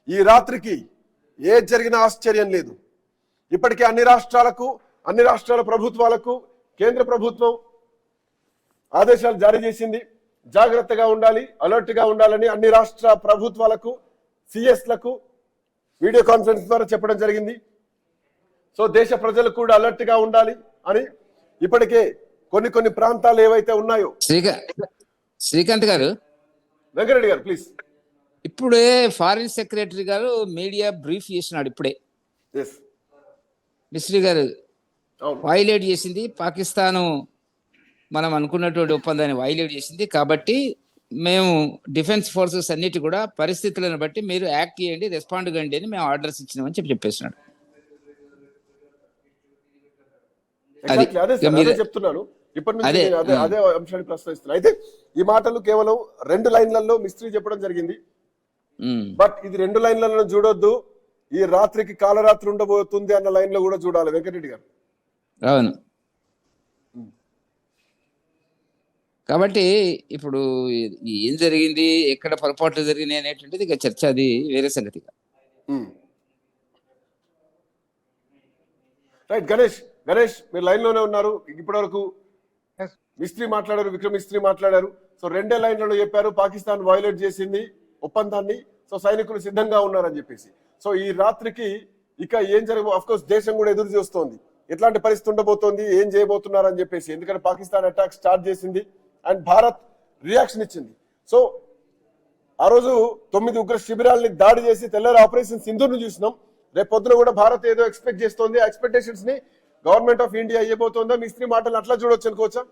ఈ రాత్రికి ఏది జరిగినా ఆశ్చర్యం లేదు. ఇప్పటికే అన్ని రాష్ట్రాల ప్రభుత్వాలకు కేంద్ర ప్రభుత్వం ఆదేశాలు జారీ చేసింది. జాగ్రత్తగా ఉండాలి, అలర్ట్ గా ఉండాలని అన్ని రాష్ట్ర ప్రభుత్వాలకు సిఎస్లకు వీడియో కాన్ఫరెన్స్ ద్వారా చెప్పడం జరిగింది. సో దేశ ప్రజలు కూడా అలర్ట్ గా ఉండాలి అని ఇప్పటికే కొన్ని ప్రాంతాలు ఏవైతే ఉన్నాయో. శ్రీకాంత్ గారు, వెంకరెడ్డి గారు ప్లీజ్. ఇప్పుడే ఫారిన్ సెక్రటరీ గారు మీడియా బ్రీఫ్ చేసినాడు. ఇప్పుడే మిస్ట్రీ గారు వైలేట్ చేసింది పాకిస్తాను, మనం అనుకున్నటువంటి ఒప్పందాన్ని వైలేట్ చేసింది. కాబట్టి మేము డిఫెన్స్ ఫోర్సెస్ అన్నిటి కూడా పరిస్థితులను బట్టి మీరు యాక్ట్ చేయండి, రెస్పాండ్ కండి అని మేము ఆర్డర్స్ ఇచ్చినామని చెప్పేసినాడు. అదే చెప్తున్నాను. ఇప్పటి నుంచి అదే అంశాన్ని ప్రస్తావిస్తున్నాను. అయితే ఈ మాటలు కేవలం 2 లైన్లలో మిస్త్రీ చెప్పడం జరిగింది. బట్ ఇది 2 లైన్లలో చూడొద్దు, ఈ రాత్రికి కాలరాత్రి ఉండబోతుంది అన్న లైన్ లో కూడా చూడాలి వెంకటరెడ్డి గారు. అవును. కాబట్టి ఇప్పుడు ఏం జరిగింది, ఎక్కడ పొరపాట్లు జరిగినాయి అనేటువంటిది ఇక చర్చ, అది వేరే సంగతిగా. రైట్. గణేష్ మీరు లైన్ లోనే ఉన్నారు. ఇప్పటి వరకు మిస్త్రీ మాట్లాడారు, విక్రమ్ మిస్త్రీ మాట్లాడారు. సో 2 లైన్లలో చెప్పారు పాకిస్తాన్ వైలేట్ చేసింది ఒప్పందాన్ని, సో సైనికులు సిద్ధంగా ఉన్నారని చెప్పేసి. సో ఈ రాత్రికి ఇక ఏం జరగబో, అఫ్ కోర్స్ దేశం కూడా ఎదురు చూస్తోంది ఎట్లాంటి పరిస్థితి ఉండబోతోంది, ఏం చేయబోతున్నారని చెప్పేసి. ఎందుకంటే పాకిస్తాన్ అటాక్ స్టార్ట్ చేసింది అండ్ భారత్ రియాక్షన్ ఇచ్చింది. సో ఆ రోజు 9 ఉగ్ర శిబిరాలని దాడి చేసి తెల్లారి ఆపరేషన్ సింధూర్ని చూసినాం. రేపు పొద్దున కూడా భారత్ ఏదో ఎక్స్పెక్ట్ చేస్తోంది. ఆ ఎక్స్పెక్టేషన్స్ ని గవర్నమెంట్ ఆఫ్ ఇండియా ఇవ్వబోతోందా? మిస్త్రీ మాటలు అట్లా చూడొచ్చు అనుకోవచ్చా?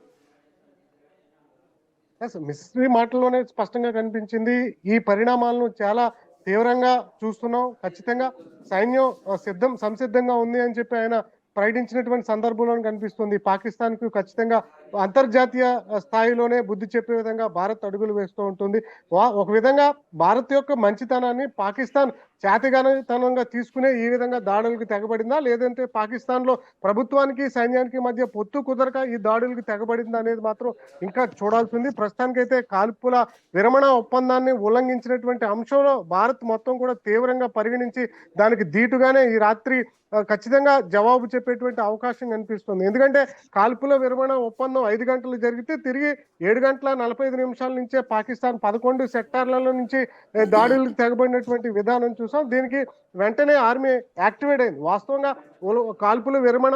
మిస్త్రీ మాటల్లోనే స్పష్టంగా కనిపించింది. ఈ పరిణామాలను చాలా తీవ్రంగా చూస్తున్నాం. ఖచ్చితంగా సైన్యం సంసిద్ధంగా ఉంది అని చెప్పి ఆయన ప్రకటించినటువంటి సందర్భంలో కనిపిస్తుంది. పాకిస్తాన్ కు ఖచ్చితంగా అంతర్జాతీయ స్థాయిలోనే బుద్ధి చెప్పే విధంగా భారత్ అడుగులు వేస్తూ ఉంటుంది. ఒక విధంగా భారత్ యొక్క మంచితనాన్ని పాకిస్తాన్ చేతగానితనంగా తీసుకునే ఈ విధంగా దాడులకు తెగబడిందా, లేదంటే పాకిస్తాన్ లో ప్రభుత్వానికి సైన్యానికి మధ్య పొత్తు కుదరక ఈ దాడులకు తెగబడిందా అనేది మాత్రం ఇంకా చూడాల్సింది. ప్రస్తుతానికైతే కాల్పుల విరమణ ఒప్పందాన్ని ఉల్లంఘించినటువంటి అంశంలో భారత్ మొత్తం కూడా తీవ్రంగా పరిగణించి దానికి ధీటుగానే ఈ రాత్రి ఖచ్చితంగా జవాబు చెప్పేటువంటి అవకాశం కనిపిస్తుంది. ఎందుకంటే కాల్పుల విరమణ ఒప్పందం 5 గంటలు జరిగితే తిరిగి 7:45 నుంచే పాకిస్తాన్ 11 సెక్టార్లలో నుంచి దాడులకు తెగబడినటువంటి విధానం చూసాం. దీనికి వెంటనే ఆర్మీ యాక్టివేట్ అయింది. వాస్తవంగా కాల్పుల విరమణ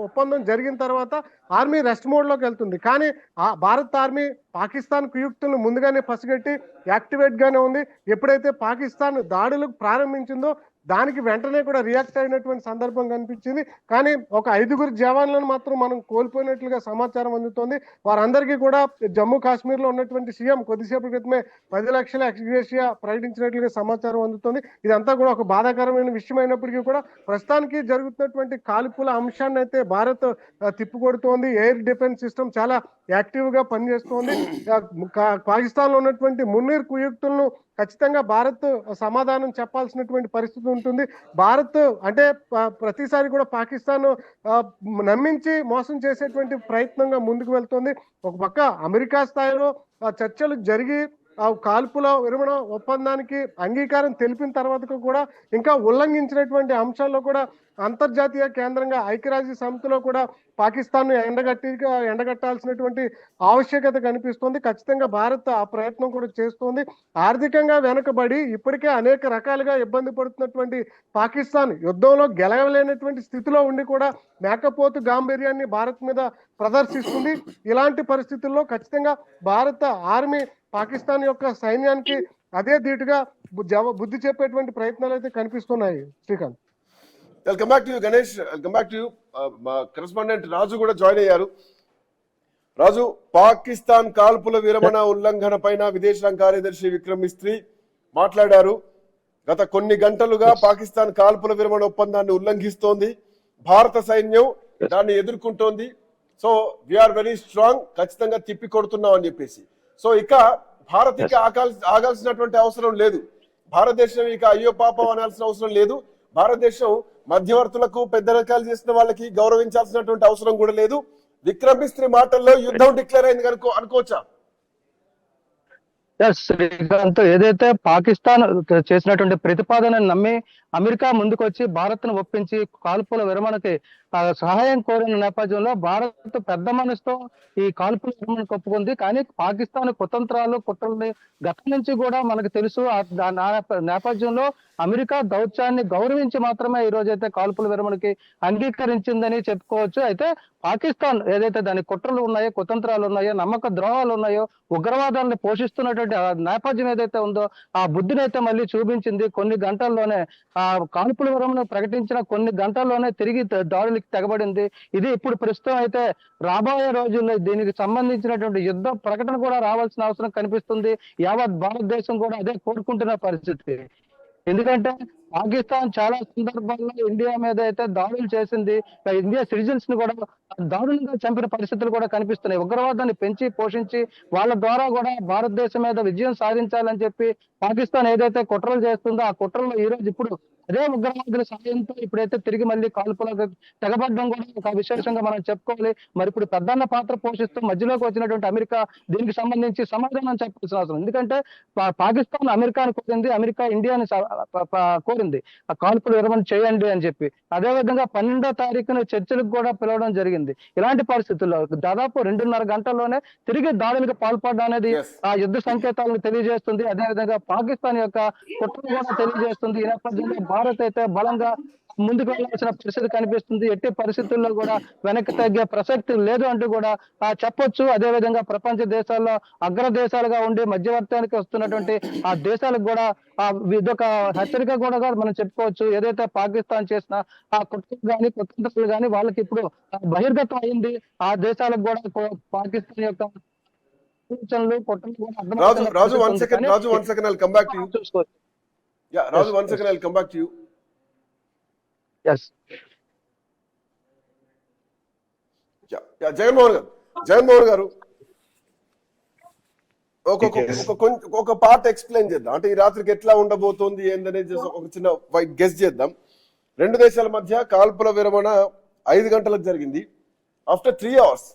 ఒప్పందం జరిగిన తర్వాత ఆర్మీ రెస్ట్ మోడ్ లోకి వెళ్తుంది. కానీ భారత్ ఆర్మీ పాకిస్తాన్ కుయుక్తులను ముందుగానే పసిగట్టి యాక్టివేట్ గానే ఉంది. ఎప్పుడైతే పాకిస్తాన్ దాడులకు ప్రారంభించిందో దానికి వెంటనే కూడా రియాక్ట్ అయినటువంటి సందర్భం కనిపించింది. కానీ ఒక 5 జవాన్లను మాత్రం మనం కోల్పోయినట్లుగా సమాచారం అందుతోంది. వారందరికీ కూడా జమ్మూ కాశ్మీర్ లో ఉన్నటువంటి సీఎం కొద్దిసేపటి క్రితమే 10 లక్షల ఎక్స్గ్రేషియా ప్రకటించినట్లుగా సమాచారం అందుతోంది. ఇదంతా కూడా ఒక బాధాకరమైన విషయం అయినప్పటికీ కూడా ప్రస్తుతానికి జరుగుతున్నటువంటి కాల్పుల అంశాన్ని అయితే భారత్ తిప్పికొడుతోంది. ఎయిర్ డిఫెన్స్ సిస్టమ్ చాలా యాక్టివ్ గా పనిచేస్తోంది. పాకిస్తాన్ లో ఉన్నటువంటి మున్నీర్ కుయుక్తులను ఖచ్చితంగా భారత్ సమాధానం చెప్పాల్సినటువంటి పరిస్థితి ఉంటుంది. భారత్ అంటే ప్రతిసారి కూడా పాకిస్తాన్ నమ్మించి మోసం చేసేటువంటి ప్రయత్నంగా ముందుకు వెళ్తుంది. ఒక పక్క అమెరికా స్థాయిలో చర్చలు జరిగి ఆ కాల్పుల విరమణ ఒప్పందానికి అంగీకారం తెలిపిన తర్వాత కూడా ఇంకా ఉల్లంఘించినటువంటి అంశాల్లో కూడా అంతర్జాతీయ కేంద్రంగా ఐక్యరాజ్య సమితిలో కూడా పాకిస్తాన్ ఎండగట్టాల్సినటువంటి ఆవశ్యకత కనిపిస్తోంది. ఖచ్చితంగా భారత్ ఆ ప్రయత్నం కూడా చేస్తోంది. ఆర్థికంగా వెనుకబడి ఇప్పటికే అనేక రకాలుగా ఇబ్బంది పడుతున్నటువంటి పాకిస్తాన్ యుద్ధంలో గెలవలేనటువంటి స్థితిలో ఉండి కూడా మేకపోతు గాంభీర్యాన్ని భారత్ మీద ప్రదర్శిస్తుంది. ఇలాంటి పరిస్థితుల్లో ఖచ్చితంగా భారత ఆర్మీ పాకిస్తాన్ యొక్క సైన్యానికి అదే ధీటుగా బుద్ధి చెప్పేటువంటి ప్రయత్నాలు అయితే కనిపిస్తున్నాయి. Srikanth, welcome back to you. Ganesh, welcome back to you. Correspondent Raju కూడా జాయిన్ అయ్యారు. రాజు, పాకిస్తాన్ కాల్పుల విరమణ ఉల్లంఘన పైన విదేశాంగ కార్యదర్శి విక్రమ్ మిస్త్రీ మాట్లాడారు. గత కొన్ని గంటలుగా పాకిస్తాన్ కాల్పుల విరమణ ఒప్పందాన్ని ఉల్లంఘిస్తోంది, భారత సైన్యం దాన్ని ఎదుర్కొంటోంది. సో వీఆర్ వెరీ స్ట్రాంగ్, ఖచ్చితంగా తిప్పి కొడుతున్నాం అని చెప్పేసి. సో ఇక భారత్ ఇక ఆగాల్సినటువంటి అవసరం లేదు. భారతదేశం ఇక అయ్యో పాపం అనాల్సిన అవసరం లేదు. భారతదేశం మధ్యవర్తులకు పెద్ద రకాలు చేసిన వాళ్ళకి గౌరవించాల్సినటువంటి అవసరం కూడా లేదు. విక్రమ్ మిస్త్రీ మాటల్లో యుద్ధం డిక్లేర్ అయింది అనుకోవచ్చా? శ్రీకాంత్, ఏదైతే పాకిస్తాన్ చేసినటువంటి ప్రతిపాదనను నమ్మి అమెరికా ముందుకొచ్చి భారత్ ను ఒప్పించి కాల్పుల విరమణకి సహాయం కోరిన నేపథ్యంలో భారత్ పెద్ద మనసుతో ఈ కాల్పుల విరమణకు ఒప్పుకుంది. కానీ పాకిస్తాన్ కుతంత్రాలు కుట్రల్ని గతం నుంచి కూడా మనకు తెలుసు. నేపథ్యంలో అమెరికా దౌత్యాన్ని గౌరవించి మాత్రమే ఈ రోజైతే కాల్పుల విరమణకి అంగీకరించిందని చెప్పుకోవచ్చు. అయితే పాకిస్తాన్ ఏదైతే దాని కుట్రలు ఉన్నాయో, కుతంత్రాలు ఉన్నాయో, నమ్మక ద్రోహాలు ఉన్నాయో, ఉగ్రవాదాన్ని పోషిస్తున్నటువంటి ఆ నేపథ్యం ఏదైతే ఉందో ఆ బుద్ధిని అయితే మళ్ళీ చూపించింది. కొన్ని గంటల్లోనే ఆ కాల్పుల విరమణ ప్రకటించిన కొన్ని గంటల్లోనే తిరిగి దాడులకి తెగబడింది. ఇది ఇప్పుడు ప్రస్తుతం అయితే రాబోయే రోజుల్లో దీనికి సంబంధించినటువంటి యుద్ధ ప్రకటన కూడా రావాల్సిన అవసరం కనిపిస్తుంది. యావత్ భారతదేశం కూడా అదే కోరుకుంటున్న పరిస్థితి. ఎందుకంటే పాకిస్తాన్ చాలా సందర్భాల్లో ఇండియా మీద అయితే దాడులు చేసింది. ఇండియా సిటిజన్స్ ని కూడా దారుణంగా చంపిన పరిస్థితులు కూడా కనిపిస్తున్నాయి. ఉగ్రవాదాన్ని పెంచి పోషించి వాళ్ళ ద్వారా కూడా భారతదేశం మీద విజయం సాధించాలని చెప్పి పాకిస్తాన్ ఏదైతే కుట్రలు చేస్తుందో ఆ కుట్రలో ఈ రోజు ఇప్పుడు అదే ఉగ్రవాదుల సాయంతో ఇప్పుడైతే తిరిగి మళ్ళీ కాల్పులకు తెగబడడం కూడా ఒక విశేషంగా మనం చెప్పుకోవాలి. మరి ఇప్పుడు పెద్దన్న పాత్ర పోషిస్తూ మధ్యలోకి వచ్చినటువంటి అమెరికా దీనికి సంబంధించి సమాధానం చెప్పాల్సిన అవసరం. ఎందుకంటే పాకిస్తాన్ అమెరికాను కోరింది, అమెరికా ఇండియాని కోరింది ఆ కాల్పులు విరమణ చేయండి అని చెప్పి. అదే విధంగా 12వ తారీఖున చర్చలకు కూడా పిలవడం జరిగింది. ఇలాంటి పరిస్థితుల్లో దాదాపు 2.5 గంటల్లోనే తిరిగి దాడులకు పాల్పడడం అనేది ఆ యుద్ధ సంకేతాలను తెలియజేస్తుంది. అదేవిధంగా పాకిస్తాన్ యొక్క కుట్రను కూడా తెలియజేస్తుంది. ఈ నేపథ్యంలో భారత్ అయితే బలంగా ముందుకు వెళ్లాల్సిన పరిస్థితి కనిపిస్తుంది. ఎట్టి పరిస్థితుల్లో కూడా వెనక్కి తగ్గే ప్రసక్తి లేదు అంటూ కూడా చెప్పొచ్చు. అదే విధంగా ప్రపంచ దేశాల్లో అగ్ర దేశాలుగా ఉండి మధ్యవర్తానికి వస్తున్నటువంటి ఆ దేశాలకు కూడా ఇదొక హెచ్చరిక కూడా మనం చెప్పుకోవచ్చు. ఏదైతే పాకిస్తాన్ చేసిన ఆ కుట్రలు కానీ కుతంత్రాలు కానీ వాళ్ళకి ఇప్పుడు బహిర్గతం అయింది. ఆ దేశాలకు కూడా పాకిస్తాన్ యొక్క సూచనలు కుట్రలు కూడా రాజు, one second, I'll come back to you. చూసుకోవచ్చు. Yeah, Raju, one second, I'll come back to you. Yes. Yeah, Jaganmohan గారు ఒక పార్ట్ ఎక్స్ప్లెయిన్ చేద్దాం. అంటే ఈ రాత్రికి ఎట్లా ఉండబోతోంది ఏందనేది ఒక చిన్న వైట్ గెస్ చేద్దాం. 2 దేశాల మధ్య కాల్పుల విరమణ 5 గంటలకు జరిగింది. ఆఫ్టర్ 3 hours,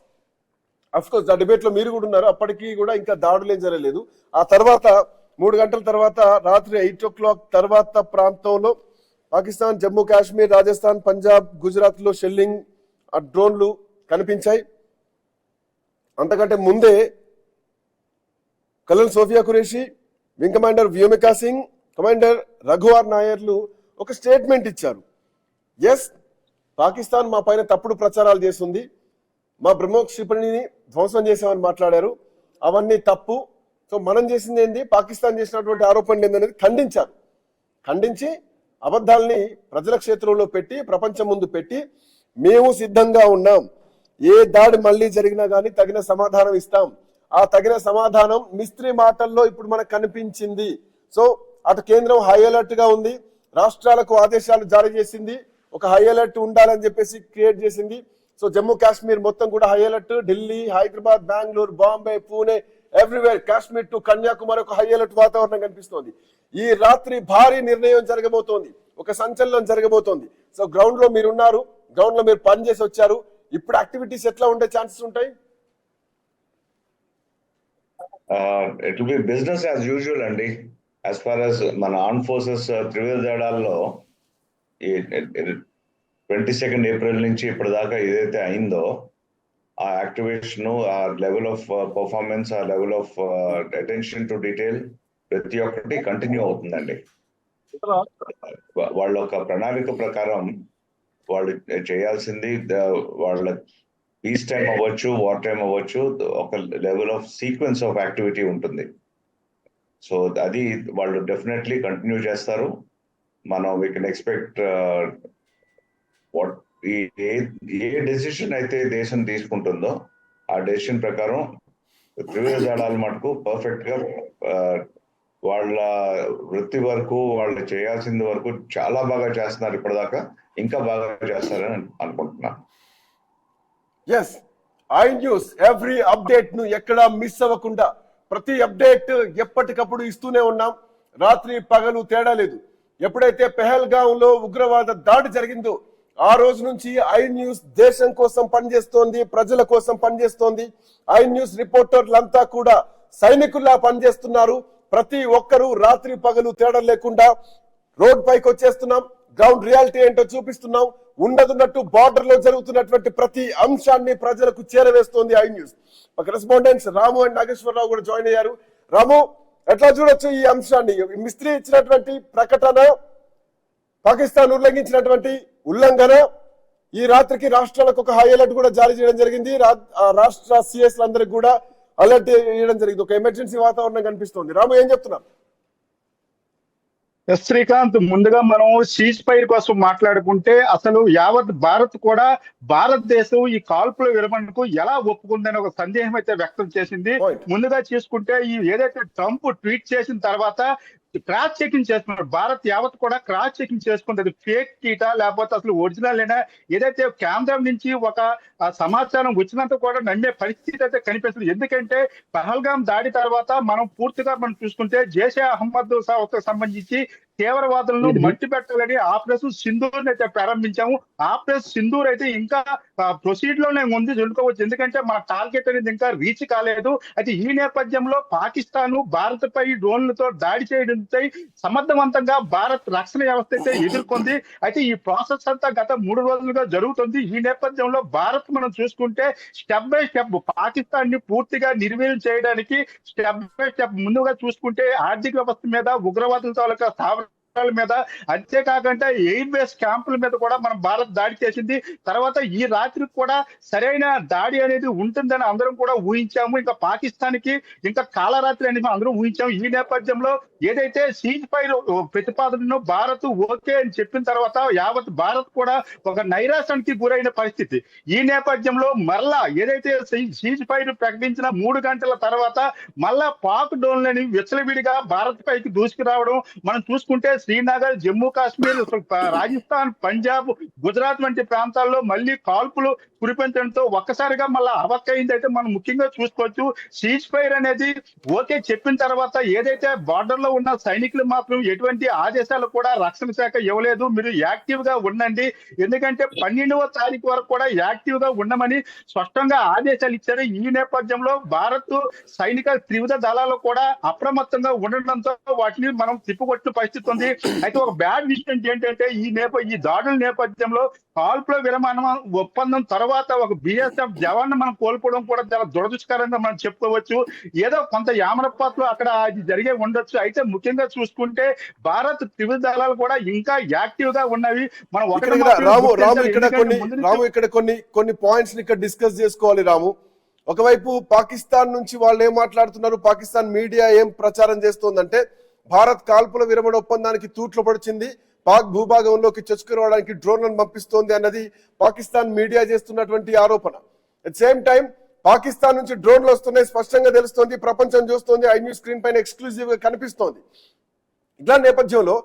అఫ్ కోర్స్ ఆ డిబేట్ లో మీరు కూడా ఉన్నారు, అప్పటికి కూడా ఇంకా దాడులేం జరగలేదు. ఆ తర్వాత 3 గంటల తర్వాత రాత్రి 8 o'clock తర్వాత ప్రాంతంలో పాకిస్తాన్ జమ్మూ కాశ్మీర్, రాజస్థాన్, పంజాబ్, గుజరాత్ లో షెల్లింగ్ డ్రోన్లు కనిపించాయి. అంతకంటే ముందే colonel Sofiya Qureshi, wing commander Vyomika Singh, commander రఘువార్ నాయర్లు ఒక స్టేట్మెంట్ ఇచ్చారు. ఎస్, పాకిస్తాన్ మా పైన తప్పుడు ప్రచారాలు చేస్తుంది, మా బ్రహ్మోస్ క్షిపణిని ధ్వంసం చేసామని మాట్లాడారు. అవన్నీ తప్పు. సో మనం చేసింది ఏంది, పాకిస్తాన్ చేసినటువంటి ఆరోపణలు ఏందనేది ఖండించారు. ఖండించి అబద్ధాలని ప్రజల క్షేత్రంలో పెట్టి ప్రపంచం ముందు పెట్టి మేము సిద్ధంగా ఉన్నాం, ఏ దాడి మళ్ళీ జరిగినా కానీ తగిన సమాధానం ఇస్తాం. ఆ తగిన సమాధానం మిస్త్రీ మాటల్లో ఇప్పుడు మనకు కనిపించింది. సో అటు కేంద్రం హై అలర్ట్ గా ఉంది, రాష్ట్రాలకు ఆదేశాలు జారీ చేసింది, ఒక హై అలర్ట్ ఉండాలని చెప్పేసి క్రియేట్ చేసింది. సో జమ్మూ కాశ్మీర్ మొత్తం కూడా high alert, Delhi, Hyderabad, Bengaluru, Bombay, Pune, everywhere, Kashmir to Kanyakumari ఒక హై అలర్ట్ వాతావరణం కనిపిస్తోంది. ఈ రాత్రి భారీ నిర్ణయం జరగబోతోంది, ఒక సంచలనం జరగబోతోంది. సో గ్రౌండ్ లో మీరు ఉన్నారు, గ్రౌండ్ లో మీరు పనిచేసి వచ్చారు. ఇప్పుడు యాక్టివిటీస్ ఎట్లా ఉండే ఛాన్సెస్ ఉంటాయి? It will be business as usual అండి. యాజ్ ఫార్ యాజ్ మన ఆర్మ్ ఫోర్సెస్ త్రివిధ దళాల్లో 22 ఏప్రిల్ నుంచి ఇప్పటిదాకా ఏదైతే అయిందో ఆ యాక్టివేషన్, ఆ లెవెల్ ఆఫ్ పర్ఫార్మెన్స్, ఆ level of attention to detail ప్రతి ఒక్కటి కంటిన్యూ అవుతుందండి. వాళ్ళ ఒక ప్రణాళిక ప్రకారం వాళ్ళు చేయాల్సింది, వాళ్ళ పీస్ టైం అవ్వచ్చు, వార్ టైం అవ్వచ్చు, ఒక level of sequence of activity ఉంటుంది. సో అది వాళ్ళు డెఫినెట్లీ కంటిన్యూ చేస్తారు. మనం we can expect A decision అయితే దేశం తీసుకుంటుందో ఆ డెసిషన్ ప్రకారం త్రివిధ దళాల మటుకు పర్ఫెక్ట్ గా వాళ్ళ వృత్తి వరకు వాళ్ళు చేయాల్సింది వరకు చాలా బాగా చేస్తున్నారు. ఇప్పటిదాకా ఇంకా బాగా చేస్తారని అనుకుంటున్నాను. Yes, I news every update ను ఎక్కడా మిస్ అవ్వకుండా ప్రతి అప్డేట్ ఎప్పటికప్పుడు ఇస్తూనే ఉన్నాం. రాత్రి పగలు తేడా లేదు. ఎప్పుడైతే పెహల్గాం లో ఉగ్రవాద దాడి జరిగిందో ఆ రోజు నుంచి ఐ న్యూస్ దేశం కోసం పనిచేస్తోంది, ప్రజల కోసం పనిచేస్తోంది. ఐ న్యూస్ రిపోర్టర్లంతా కూడా సైనికుల్లా పనిచేస్తున్నారు. ప్రతి ఒక్కరూ రాత్రి పగలు తేడా లేకుండా రోడ్ పైకి వచ్చేస్తున్నాం, గ్రౌండ్ రియాలిటీ ఏంటో చూపిస్తున్నాం. ఉండదున్నట్టు బార్డర్ లో జరుగుతున్నటువంటి ప్రతి అంశాన్ని ప్రజలకు చేరవేస్తోంది I News. Correspondents Ramu and Nageswararao కూడా జాయిన్ అయ్యారు. రాము, ఎట్లా చూడొచ్చు ఈ అంశాన్ని? మిస్త్రీ ఇచ్చినటువంటి ప్రకటన పాకిస్తాన్ ఉల్లంఘించినటువంటి ఉల్లంఘన, ఈ రాత్రికి రాష్ట్రాలకు ఒక హై అలర్ట్ కూడా జారీ చేయడం జరిగింది. రాష్ట్ర సిఎస్ అందరికి కూడా అలర్ట్ చేయడం జరిగింది. ఒక ఎమర్జెన్సీ వాతావరణం కనిపిస్తోంది. రాము, ఏం చెప్తున్నారు? ఎస్ శ్రీకాంత్, ముందుగా మనం సీజ్ ఫైర్ కోసం మాట్లాడుకుంటే అసలు యావత్ భారత్ కూడా భారతదేశం ఈ కాల్పుల విరమణకు ఎలా ఒప్పుకుందని ఒక సందేహం అయితే వ్యక్తం చేసింది. ముందుగా చూసుకుంటే ఈ ఏదైతే ట్రంప్ ట్వీట్ చేసిన తర్వాత క్రాస్ చెకింగ్ చేస్తున్నారు. భారత్ యావత్ కూడా క్రాస్ చెకింగ్ చేసుకుంటుంది. ఫేక్ ట్వీటా లేకపోతే అసలు ఒరిజినల్ అయినా, ఏదైతే కేంద్రం నుంచి ఒక సమాచారం వచ్చినంత కూడా నమ్మే పరిస్థితి అయితే కనిపిస్తుంది. ఎందుకంటే పహల్గాం దాడి తర్వాత మనం పూర్తిగా మనం చూసుకుంటే జైషే అహ్మద్ సంబంధించి తీవ్రవాదులను మట్టి పెట్టాలని ఆపరేషన్ సింధూర్ అయితే ప్రారంభించాము. ఆపరేషన్ సింధూర్ అయితే ఇంకా ప్రొసీడ్ లోనే ఉంది చెప్పుకోవచ్చు. ఎందుకంటే మన టార్గెట్ అనేది ఇంకా రీచ్ కాలేదు. అయితే ఈ నేపథ్యంలో పాకిస్తాన్ భారత్ పై డ్రోన్లతో దాడి చేయడంతో సమర్థవంతంగా భారత్ రక్షణ వ్యవస్థ అయితే ఎదుర్కొంది. అయితే ఈ ప్రాసెస్ అంతా గత 3 రోజులుగా జరుగుతుంది. ఈ నేపథ్యంలో భారత్ మనం చూసుకుంటే స్టెప్ బై స్టెప్ పాకిస్తాన్ ని పూర్తిగా నిర్వీర్యం చేయడానికి స్టెప్ బై స్టెప్ ముందుగా చూసుకుంటే ఆర్థిక వ్యవస్థ మీద, ఉగ్రవాదుల తాలూకా మీద, అంతేకాకుండా ఎయిర్ బేస్ క్యాంపుల మీద కూడా మనం భారత్ దాడి చేసింది. తర్వాత ఈ రాత్రికి కూడా సరైన దాడి అనేది ఉంటుందని అందరం కూడా ఊహించాము. ఇంకా పాకిస్తాన్ కి ఇంకా కాలరాత్రి అనేది అందరం ఊహించాము. ఈ నేపథ్యంలో ఏదైతే సీజ్ ఫైర్ ప్రతిపాదనను భారత్ ఓకే అని చెప్పిన తర్వాత యావత్ భారత్ కూడా ఒక నైరాశానికి గురైన పరిస్థితి. ఈ నేపథ్యంలో మరలా ఏదైతే సీజ్ ఫైర్ ప్రకటించిన 3 గంటల తర్వాత మళ్ళా పాక్ డ్రోన్లని విచ్చలవిడిగా భారత్ పైకి దూసుకురావడం మనం చూసుకుంటే శ్రీనగర్, జమ్మూ కాశ్మీర్, రాజస్థాన్, పంజాబ్, గుజరాత్ వంటి ప్రాంతాల్లో మళ్ళీ కాల్పులు కురిపించడంతో ఒక్కసారిగా మళ్ళీ అవక్కయిందైతే మనం ముఖ్యంగా చూసుకోవచ్చు. సీజ్ ఫైర్ అనేది ఓకే చెప్పిన తర్వాత ఏదైతే బార్డర్ లో ఉన్న సైనికులు మాత్రం ఎటువంటి ఆదేశాలు కూడా రక్షణ శాఖ ఇవ్వలేదు. మీరు యాక్టివ్ గా ఉండండి, ఎందుకంటే 12వ తారీఖు వరకు కూడా యాక్టివ్ గా ఉండమని స్పష్టంగా ఆదేశాలు ఇచ్చారు. ఈ నేపథ్యంలో భారత్ సైనిక త్రివిధ దళాలు కూడా అప్రమత్తంగా ఉండడంతో వాటిని మనం తిప్పుకొట్టిన పరిస్థితి ఉంది. అయితే ఒక బ్యాడ్ విషయం ఏంటంటే ఈ దాడుల నేపథ్యంలో కాల్పుల విరమణ ఒప్పందం తర్వాత ఒక బిఎస్ఎఫ్ జవాన్ మనం కోల్పోవడం కూడా చాలా దురదృష్టకరంగా మనం చెప్పుకోవచ్చు. ఏదో కొంత యామరపాట్లు అక్కడ జరిగే ఉండొచ్చు. అయితే ముఖ్యంగా చూసుకుంటే భారత్ త్రివిధ దళాలు కూడా ఇంకా యాక్టివ్ గా ఉన్నవి. మనం రాము ఇక్కడ కొన్ని పాయింట్స్ ఇక్కడ డిస్కస్ చేసుకోవాలి. రాము, ఒకవైపు పాకిస్తాన్ నుంచి వాళ్ళు ఏం మాట్లాడుతున్నారు, పాకిస్తాన్ మీడియా ఏం ప్రచారం చేస్తోందంటే భారత్ కాల్పుల విరమణ ఒప్పందానికి తూట్లు పడిచింది, పాక్ భూభాగంలోకి చొచ్చుకురావడానికి డ్రోన్లను పంపిస్తోంది అన్నది పాకిస్తాన్ మీడియా చేస్తున్నటువంటి ఆరోపణ. అట్ సేమ్ టైం పాకిస్తాన్ నుంచి డ్రోన్లు వస్తున్నాయి, స్పష్టంగా తెలుస్తోంది, ప్రపంచం చూస్తోంది, ఐ న్యూస్ స్క్రీన్ పైన ఎక్స్క్లూజివ్ గా కనిపిస్తోంది. ఇట్లా నేపథ్యంలో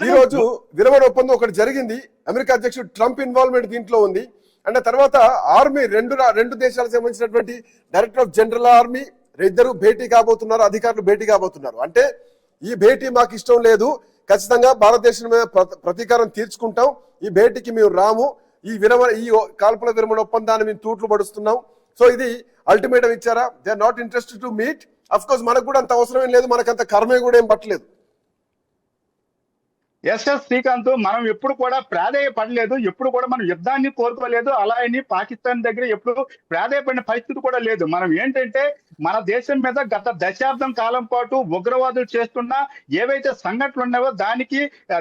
ఈ రోజు విరమణ ఒప్పందం ఒకటి జరిగింది. అమెరికా అధ్యక్షుడు ట్రంప్ ఇన్వాల్వ్మెంట్ దీంట్లో ఉంది. అండ్ తర్వాత ఆర్మీ రెండు దేశాలకు సంబంధించినటువంటి డైరెక్టర్ ఆఫ్ జనరల్ ఆర్మీ ఇద్దరు భేటీ కాబోతున్నారు, అధికారులు భేటీ కాబోతున్నారు. అంటే ఈ భేటీ మాకు ఇష్టం లేదు, ఖచ్చితంగా భారతదేశం మీద ప్రతీకారం తీర్చుకుంటాం, ఈ భేటీకి మేము రాము, ఈ కాల్పుల విరమణ ఒప్పందాన్ని మేము తూట్లు పడుస్తున్నాం. సో ఇది అల్టిమేటం ఇచ్చారా? They are not interested to meet. Of course మనకు కూడా అంత అవసరం ఏం లేదు, మనకంత కర్మే కూడా ఏం పట్టలేదు. ఎస్ శ్రీకాంత్, మనం ఎప్పుడు కూడా ప్రాధేయపడలేదు, ఎప్పుడు కూడా మనం యుద్ధాన్ని కోరుకోలేదు, అలా అని పాకిస్తాన్ దగ్గర ఎప్పుడు ప్రాధేయపడిన పరిస్థితి కూడా లేదు. మనం ఏంటంటే మన దేశం మీద గత దశాబ్దం కాలం పాటు ఉగ్రవాదులు చేస్తున్న ఏవైతే సంఘటనలు ఉన్నాయో దానికి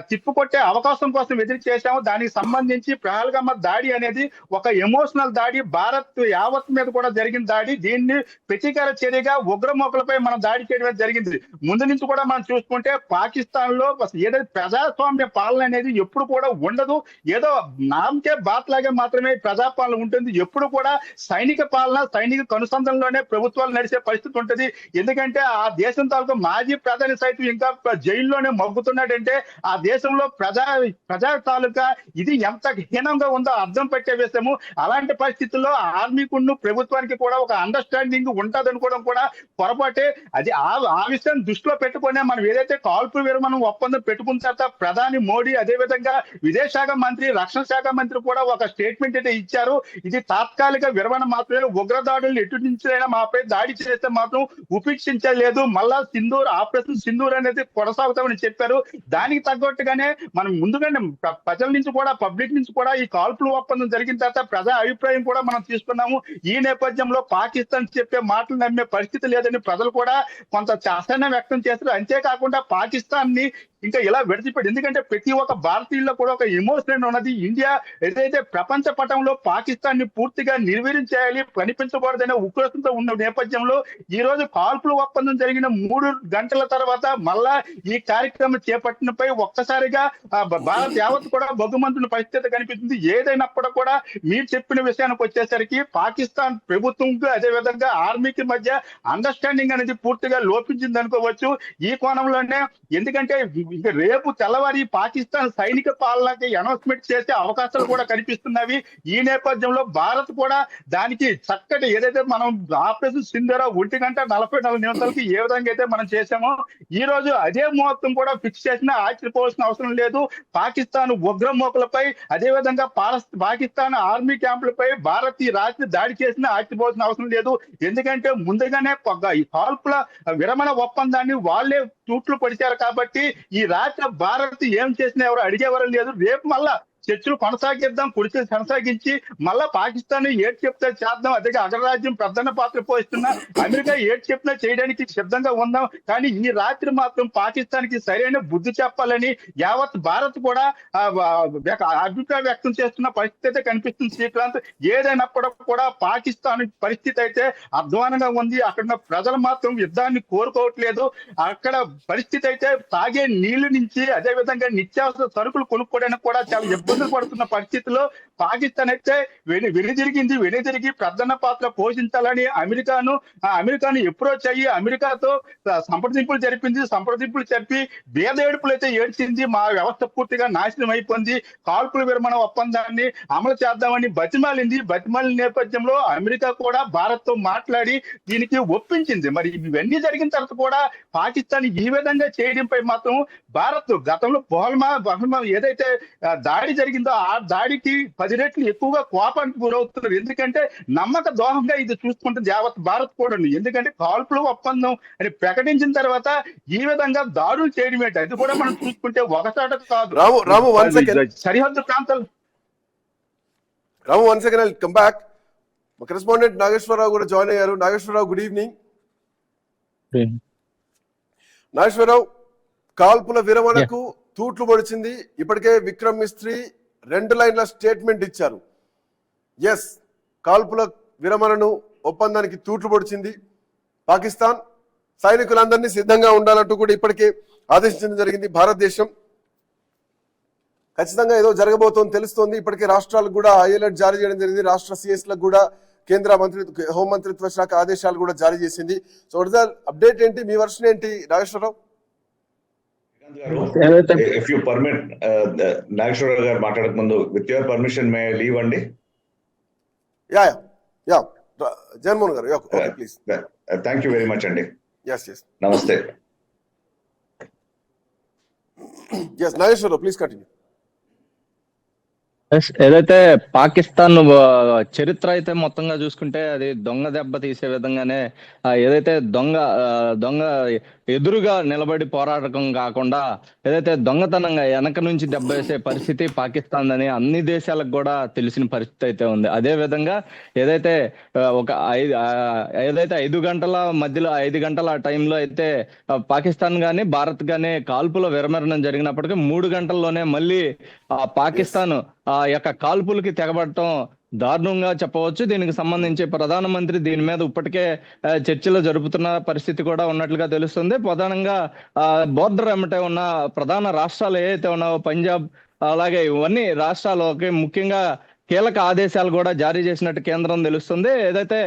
తిప్పుకొట్టే అవకాశం కోసం ఎదురు చేశామో దానికి సంబంధించి పహల్గామ్ దాడి అనేది ఒక ఎమోషనల్ దాడి, భారత్ యావత్ మీద కూడా జరిగిన దాడి. దీన్ని ప్రతీకార చర్యగా ఉగ్రమోకలపై మనం దాడి చేయడం జరిగింది. ముందు నుంచి కూడా మనం చూసుకుంటే పాకిస్తాన్ లో ఏదైతే ప్రజాస్వామ్య పాలన అనేది ఎప్పుడు కూడా ఉండదు, ఏదో నామకే బాత్ లాగే మాత్రమే ప్రజాపాలన ఉంటుంది. ఎప్పుడు కూడా సైనిక పాలన, సైనిక అనుసంధానంలోనే ప్రభుత్వాలు నడిచే పరిస్థితి ఉంటుంది. ఎందుకంటే ఆ దేశం తాలూకు మాజీ ప్రధాని సైతం ఇంకా జైల్లోనే మగ్గుతున్నాడంటే ఆ దేశంలో ప్రజా తాలూకా ఇది ఎంత హీనంగా ఉందో అర్థం పెట్టే విషయము. అలాంటి పరిస్థితుల్లో ఆర్మీకును ప్రభుత్వానికి కూడా ఒక అండర్స్టాండింగ్ ఉంటుంది అనుకోవడం కూడా పొరపాటే. అది ఆ విషయాన్ని దృష్టిలో పెట్టుకునే మనం ఏదైతే కాల్పుల విరమణ ఒప్పందం పెట్టుకున్న తర్వాత ప్రధాని మోడీ, అదే విధంగా విదేశాంగ మంత్రి, రక్షణ శాఖ మంత్రి కూడా ఒక స్టేట్మెంట్ అయితే ఇచ్చారు. ఇది తాత్కాలిక విరమణ మాత్రమే, ఉగ్రదాడులు ఎటు నుంచైనా మాపై దాడి చేస్తే మాత్రం ఉపేక్షించలేదు, మళ్ళా సింధూర్ ఆపరేషన్ సింధూర్ అనేది కొనసాగుతామని చెప్పారు. దానికి తగ్గట్టుగానే మనం ముందుగానే ప్రజల నుంచి కూడా, పబ్లిక్ నుంచి కూడా ఈ కాల్పుల ఒప్పందం జరిగిన తర్వాత ప్రజా అభిప్రాయం కూడా మనం తీసుకున్నాము. ఈ నేపథ్యంలో పాకిస్తాన్ చెప్పే మాటలు నమ్మే పరిస్థితి లేదని ప్రజలు కూడా కొంత అసహనం వ్యక్తం చేస్తారు. అంతేకాకుండా పాకిస్తాన్ ని ఇంకా ఇలా విడిచిపెట్టి, ఎందుకంటే ప్రతి ఒక్క భారతీయుల్లో కూడా ఒక ఎమోషన్ ఉన్నది. ఇండియా ఏదైతే ప్రపంచ పటంలో పాకిస్తాన్ ని పూర్తిగా నిర్వీర్యం చేయాలి, కనిపించకూడదనే ఉక్రోషంతో ఉన్న నేపథ్యంలో ఈ రోజు కాల్పుల ఒప్పందం జరిగిన 3 గంటల తర్వాత మళ్ళా ఈ కార్యక్రమం చేపట్టినపై ఒక్కసారిగా భారత యావత్ కూడా బొగ్గుమంతున్న పరిస్థితి కనిపిస్తుంది. ఏదైనప్పుడు కూడా మీరు చెప్పిన విషయానికి వచ్చేసరికి పాకిస్తాన్ ప్రభుత్వంకి అదే విధంగా ఆర్మీకి మధ్య అండర్స్టాండింగ్ అనేది పూర్తిగా లోపించింది అనుకోవచ్చు ఈ కోణంలోనే. ఎందుకంటే ఇంకా రేపు తెల్లవారి పాకిస్తాన్ సైనిక పాలనకి అనౌన్స్మెంట్ చేసే అవకాశాలు కూడా కనిపిస్తున్నవి. ఈ నేపథ్యంలో భారత్ కూడా దానికి చక్కటి ఏదైతే మనం ఆపరేషన్ సింధూర్ 1:44 ఏ విధంగా అయితే మనం చేసామో ఈ రోజు అదే ముహూర్తం కూడా ఫిక్స్ చేసినా ఆశ్చర్యపోవాల్సిన అవసరం లేదు. పాకిస్తాన్ ఉగ్రమూకలపై అదే విధంగా పాకిస్తాన్ ఆర్మీ క్యాంపులపై భారత్ ఈ రాత్రి దాడి చేసినా ఆశ్చర్యపోవాల్సిన అవసరం లేదు. ఎందుకంటే ముందుగానే ఈ కాల్పుల విరమణ ఒప్పందాన్ని వాళ్లే తూట్లు పడిచారు కాబట్టి ఈ రాత్రి భారత్ ఏం చేసినా ఎవరు అడిగేవారు లేదు. రేపు మళ్ళా చర్చలు కొనసాగిద్దాం, కుడిచలు కొనసాగించి మళ్ళా పాకిస్తాన్ ఏది చెప్తే చేద్దాం. అదే అగ్రరాజ్యం ప్రధాన పాత్ర పోయిస్తున్నా అమెరికా ఏది చెప్పినా చేయడానికి సిద్ధంగా ఉందాం. కానీ ఈ రాత్రి మాత్రం పాకిస్తాన్ కి సరైన బుద్ధి చెప్పాలని యావత్ భారత్ కూడా అభిప్రాయం వ్యక్తం చేస్తున్న పరిస్థితి అయితే కనిపిస్తుంది. శ్రీకాంత్, ఏదైనప్పుడు కూడా పాకిస్తాన్ పరిస్థితి అయితే అధ్వానంగా ఉంది. అక్కడ ప్రజలు మాత్రం యుద్ధాన్ని కోరుకోవట్లేదు. అక్కడ పరిస్థితి అయితే తాగే నీళ్లు నుంచి అదే విధంగా నిత్యావసర సరుకులు కొనుక్కోవడానికి కూడా చాలా ఇబ్బందులు పడుతున్న పరిస్థితిలో పాకిస్తాన్ అయితే వెనుదిరిగి ప్రధాన పాత్ర పోషించాలని అమెరికాను అప్రోచ్ అయ్యి అమెరికాతో సంప్రదింపులు జరిపి భేదేడుపులు అయితే ఏడ్చింది. మా వ్యవస్థ పూర్తిగా నాశనం అయిపోయింది, కాల్పుల విరమణ ఒప్పందాన్ని అమలు చేద్దామని బతిమాలిన నేపథ్యంలో అమెరికా కూడా భారత్ తో మాట్లాడి దీనికి ఒప్పించింది. మరి ఇవన్నీ జరిగిన తర్వాత కూడా పాకిస్తాన్ ఈ విధంగా చేయడంపై మాత్రం భారత్ గతంలో బహల్మా ఏదైతే దాడి జరిగిందో ఆ దాడికి 10 రెట్లు ఎక్కువగా కోపానికి గురవుతున్నారు. ఎందుకంటే నమ్మక ద్రోహంగా ఇది చూసుకుంటుంది యావత్ భారత్ కూడా. ఎందుకంటే కాల్పుల ఒప్పందం అని ప్రకటించిన తర్వాత ఈ విధంగా దాడులు చేయడం ఏంటి, అది కూడా మనం చూసుకుంటే ఒకసాట కాదు. సరిహద్దు ప్రాంతాలు. రాము, 1 second, I'll come back. మా కరెస్పాండెంట్ నాగేశ్వరరావు కూడా జాయిన్ అయ్యారు. Nageswararao, good evening. నాగేశ్వరరావు, కాల్పుల విరమణకు తూట్లు పొడిచింది. ఇప్పటికే విక్రమ్ మిస్త్రీ 2 లైన్ల స్టేట్మెంట్ ఇచ్చారు. ఎస్, కాల్పుల విరమణను ఒప్పందానికి తూట్లు పొడిచింది పాకిస్తాన్. సైనికులందరినీ సిద్ధంగా ఉండాలంటూ కూడా ఇప్పటికే ఆదేశించడం జరిగింది భారతదేశం. ఖచ్చితంగా ఏదో జరగబోతోంది తెలుస్తోంది. ఇప్పటికే రాష్ట్రాలకు కూడా హై అలర్ట్ జారీ చేయడం జరిగింది. రాష్ట్ర సిఎస్లకు కూడా కేంద్ర హోంమంత్రిత్వ శాఖ ఆదేశాలు కూడా జారీ చేసింది. సో అప్డేట్ ఏంటి, మీ వర్షన్ ఏంటి Nageswararao? If you permit, Nageswararao గారు మాట్లాడక ముందు with your permission may leave అండి. యా జగన్మోహన్ గారు, okay please. Thank you very much అండి. yes నమస్తే. Nageswararao, please continue. ఏదైతే పాకిస్తాన్ చరిత్ర అయితే మొత్తంగా చూసుకుంటే అది దొంగ దెబ్బ తీసే విధంగానే ఏదైతే దొంగ ఎదురుగా నిలబడి పోరాటం కాకుండా ఏదైతే దొంగతనంగా వెనక నుంచి దెబ్బ వేసే పరిస్థితి పాకిస్తాన్ అని అన్ని దేశాలకు కూడా తెలిసిన పరిస్థితి అయితే ఉంది. అదే విధంగా ఏదైతే ఒక 5 గంటల మధ్యలో 5 గంటల టైంలో అయితే పాకిస్తాన్ గానీ భారత్ గానీ కాల్పుల విరమరణం జరిగినప్పటికీ 3 గంటల్లోనే మళ్ళీ పాకిస్తాన్ ఆ యొక్క కాల్పులకి తెగబడటం దారుణంగా చెప్పవచ్చు. దీనికి సంబంధించి ప్రధానమంత్రి దీని మీద ఇప్పటికే చర్చలు జరుపుతున్న పరిస్థితి కూడా ఉన్నట్లుగా తెలుస్తుంది. ప్రధానంగా బోర్డర్ ఎమ్మటే ఉన్న ప్రధాన రాష్ట్రాలు ఏవైతే ఉన్నావో పంజాబ్ అలాగే ఇవన్నీ రాష్ట్రాలకి ముఖ్యంగా కీలక ఆదేశాలు కూడా జారీ చేసినట్టు కేంద్రం తెలుస్తుంది. ఏదైతే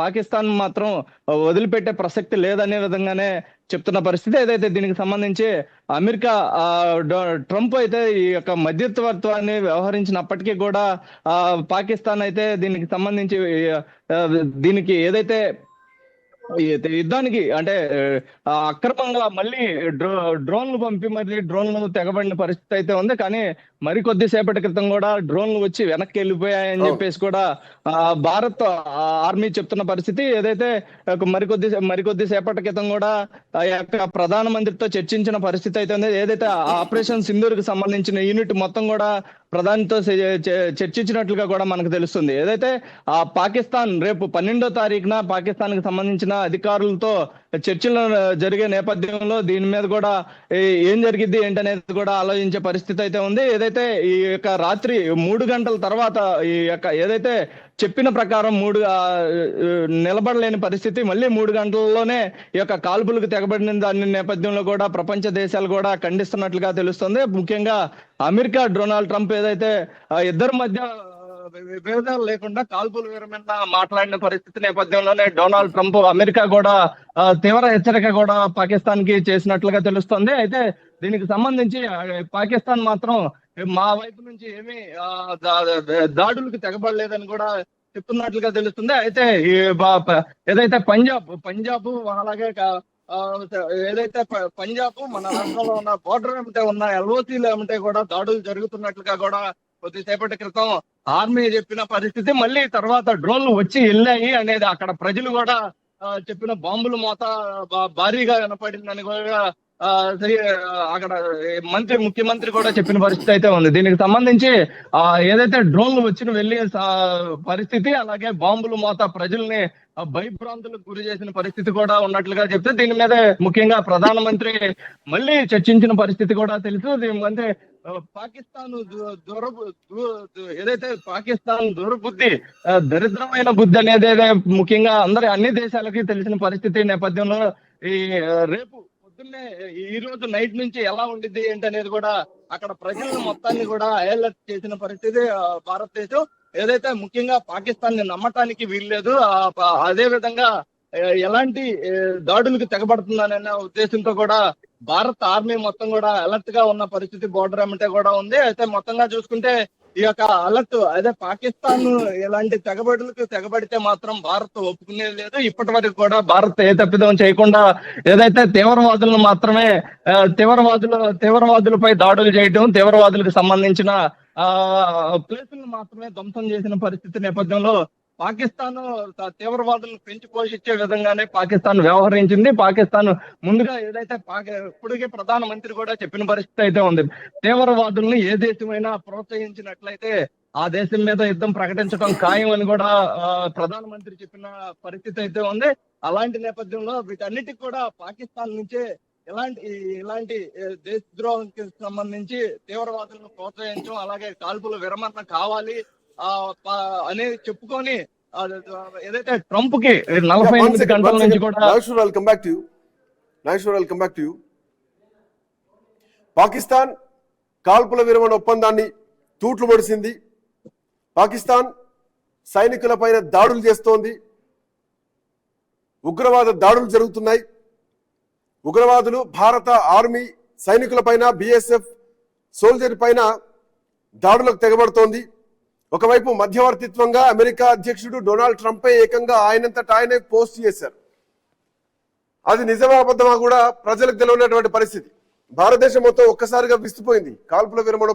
పాకిస్తాన్ మాత్రం వదిలిపెట్టే ప్రసక్తి లేదనే విధంగానే చెప్తున్న పరిస్థితి. ఏదైతే దీనికి సంబంధించి అమెరికా ట్రంప్ అయితే ఈ యొక్క మధ్యవర్తిత్వాన్ని వ్యవహరించినప్పటికీ కూడా పాకిస్తాన్ అయితే దీనికి సంబంధించి దీనికి ఏదైతే యుద్ధానికి అంటే అక్రమంగా మళ్ళీ డ్రోన్లు పంపి మరి డ్రోన్లు తెగబడిన పరిస్థితి అయితే ఉంది. కానీ మరి కొద్దిసేపటి క్రితం కూడా డ్రోన్లు వచ్చి వెనక్కి వెళ్ళిపోయాయని చెప్పేసి కూడా భారత్ ఆర్మీ చెప్తున్న పరిస్థితి. ఏదైతే మరికొద్దిసేపటి క్రితం కూడా ఆ యొక్క ప్రధానమంత్రితో చర్చించిన పరిస్థితి అయితే ఉంది. ఏదైతే ఆపరేషన్ సింధూర్ కి సంబంధించిన యూనిట్ మొత్తం కూడా ప్రధానితో చర్చించినట్లుగా కూడా మనకు తెలుస్తుంది. ఏదైతే ఆ పాకిస్తాన్ రేపు 12వ తారీఖున పాకిస్తాన్ కి సంబంధించిన అధికారులతో చర్చలు జరిగే నేపథ్యంలో దీని మీద కూడా ఏం జరిగింది ఏంటనేది కూడా ఆలోచించే పరిస్థితి అయితే ఉంది. ఏదైతే ఈ యొక్క రాత్రి 3 గంటల తర్వాత ఈ యొక్క ఏదైతే చెప్పిన ప్రకారం నిలబడలేని పరిస్థితి, మళ్ళీ 3 గంటల్లోనే ఈ యొక్క కాల్పులకు తెగబడిన దాని నేపథ్యంలో కూడా ప్రపంచ దేశాలు కూడా ఖండిస్తున్నట్లుగా తెలుస్తుంది. ముఖ్యంగా అమెరికా డొనాల్డ్ ట్రంప్ ఏదైతే ఇద్దరి మధ్య విభేదాలు లేకుండా కాల్పుల విరమణ మాట్లాడిన పరిస్థితి నేపథ్యంలోనే డొనాల్డ్ ట్రంప్ అమెరికా కూడా తీవ్ర హెచ్చరిక కూడా పాకిస్తాన్ కి చేసినట్లుగా తెలుస్తుంది. అయితే దీనికి సంబంధించి పాకిస్తాన్ మాత్రం మా వైపు నుంచి ఏమీ దాడులకు తెగబడలేదని కూడా చెప్తున్నట్లుగా తెలుస్తుంది. అయితే ఏదైతే పంజాబ్ అలాగే ఏదైతే పంజాబ్ మన రాష్ట్రంలో ఉన్న బోర్డర్ ఏమిటే ఉన్న ఎల్ఓసీలు ఏమిటే కూడా దాడులు జరుగుతున్నట్లుగా కూడా కొద్దిసేపటి క్రితం ఆర్మీ చెప్పిన పరిస్థితి. మళ్ళీ తర్వాత డ్రోన్లు వచ్చి వెళ్ళాయి అనేది అక్కడ ప్రజలు కూడా చెప్పిన బాంబుల మోత భారీగా వినపడిందని కూడా అక్కడ ముఖ్యమంత్రి కూడా చెప్పిన పరిస్థితి అయితే ఉంది. దీనికి సంబంధించి ఏదైతే డ్రోన్లు వచ్చిన వెళ్ళే పరిస్థితి, అలాగే బాంబులు మోత ప్రజల్ని భయభ్రాంతులకు గురి చేసిన పరిస్థితి కూడా ఉన్నట్లుగా చెప్తే దీని మీద ముఖ్యంగా ప్రధానమంత్రి మళ్ళీ చర్చించిన పరిస్థితి కూడా తెలుసు. దీనికంటే పాకిస్తాన్ ఏదైతే పాకిస్తాన్ దుర్బుద్ధి, దరిద్రమైన బుద్ధి అనేది ముఖ్యంగా అన్ని దేశాలకి తెలిసిన పరిస్థితి నేపథ్యంలో ఈ రేపు పొద్దున్నే ఈ రోజు నైట్ నుంచి ఎలా ఉండిద్ది ఏంటనేది కూడా అక్కడ ప్రజలను మొత్తాన్ని కూడా అలర్ట్ చేసిన పరిస్థితి భారతదేశం. ఏదైతే ముఖ్యంగా పాకిస్తాన్ ని నమ్మటానికి వీల్లేదు, అదే విధంగా ఎలాంటి దాడులకు తెగబడుతుందనే ఉద్దేశంతో కూడా భారత ఆర్మీ మొత్తం కూడా అలర్ట్ గా ఉన్న పరిస్థితి బోర్డర్ ఏమంటే కూడా ఉంది. అయితే మొత్తంగా చూసుకుంటే ఈ యొక్క అలర్ట్ అదే పాకిస్తాన్ ఎలాంటి తెగబడితే మాత్రం భారత్ ఒప్పుకునేది లేదు. ఇప్పటి వరకు కూడా భారత్ ఏ తప్పిదం చేయకుండా ఏదైతే తీవ్రవాదులను మాత్రమే తీవ్రవాదులపై దాడులు చేయడం, తీవ్రవాదులకు సంబంధించిన ప్లేసులను మాత్రమే ధ్వంసం చేసిన పరిస్థితి నేపథ్యంలో పాకిస్తాన్ తీవ్రవాదులను పెంచి పోషించే విధంగానే పాకిస్తాన్ వ్యవహరించింది. పాకిస్తాన్ ముందుగా ఏదైతే ఇప్పటికే ప్రధానమంత్రి కూడా చెప్పిన పరిస్థితి అయితే ఉంది, తీవ్రవాదులను ఏ దేశమైనా ప్రోత్సహించినట్లయితే ఆ దేశం మీద యుద్ధం ప్రకటించడం ఖాయం అని కూడా ప్రధానమంత్రి చెప్పిన పరిస్థితి అయితే ఉంది. అలాంటి నేపథ్యంలో వీటన్నిటికి కూడా పాకిస్తాన్ నుంచే ఇలాంటి దేశద్రోహానికి సంబంధించి తీవ్రవాదులను ప్రోత్సహించడం, అలాగే కాల్పుల విరమణ కావాలి అనేది చెప్పుకొని ఏదైతే ట్రంప్ కి 48 గంటల నుంచి కూడా పాకిస్తాన్ కాల్పుల విరమణ ఒప్పందాన్ని తూట్లు పొడిసింది. పాకిస్తాన్ సైనికుల పైన దాడులు చేస్తోంది. ఉగ్రవాద దాడులు జరుగుతున్నాయి. ఉగ్రవాదులు భారత ఆర్మీ సైనికుల పైన, బిఎస్ఎఫ్ సోల్జర్ పైన దాడులకు తెగబడుతోంది. ఒకవైపు మధ్యవర్తిత్వంగా అమెరికా అధ్యక్షుడు డొనాల్డ్ ట్రంపే ఏకంగా ఆయనంతటా ఆయనే పోస్ట్ చేశారు. అది నిజమా అబద్ధమా కూడా ప్రజలకు తెలియనటువంటి పరిస్థితి. భారతదేశం మొత్తం ఒక్కసారిగా విస్తుపోయింది. కాల్పుల విరమణ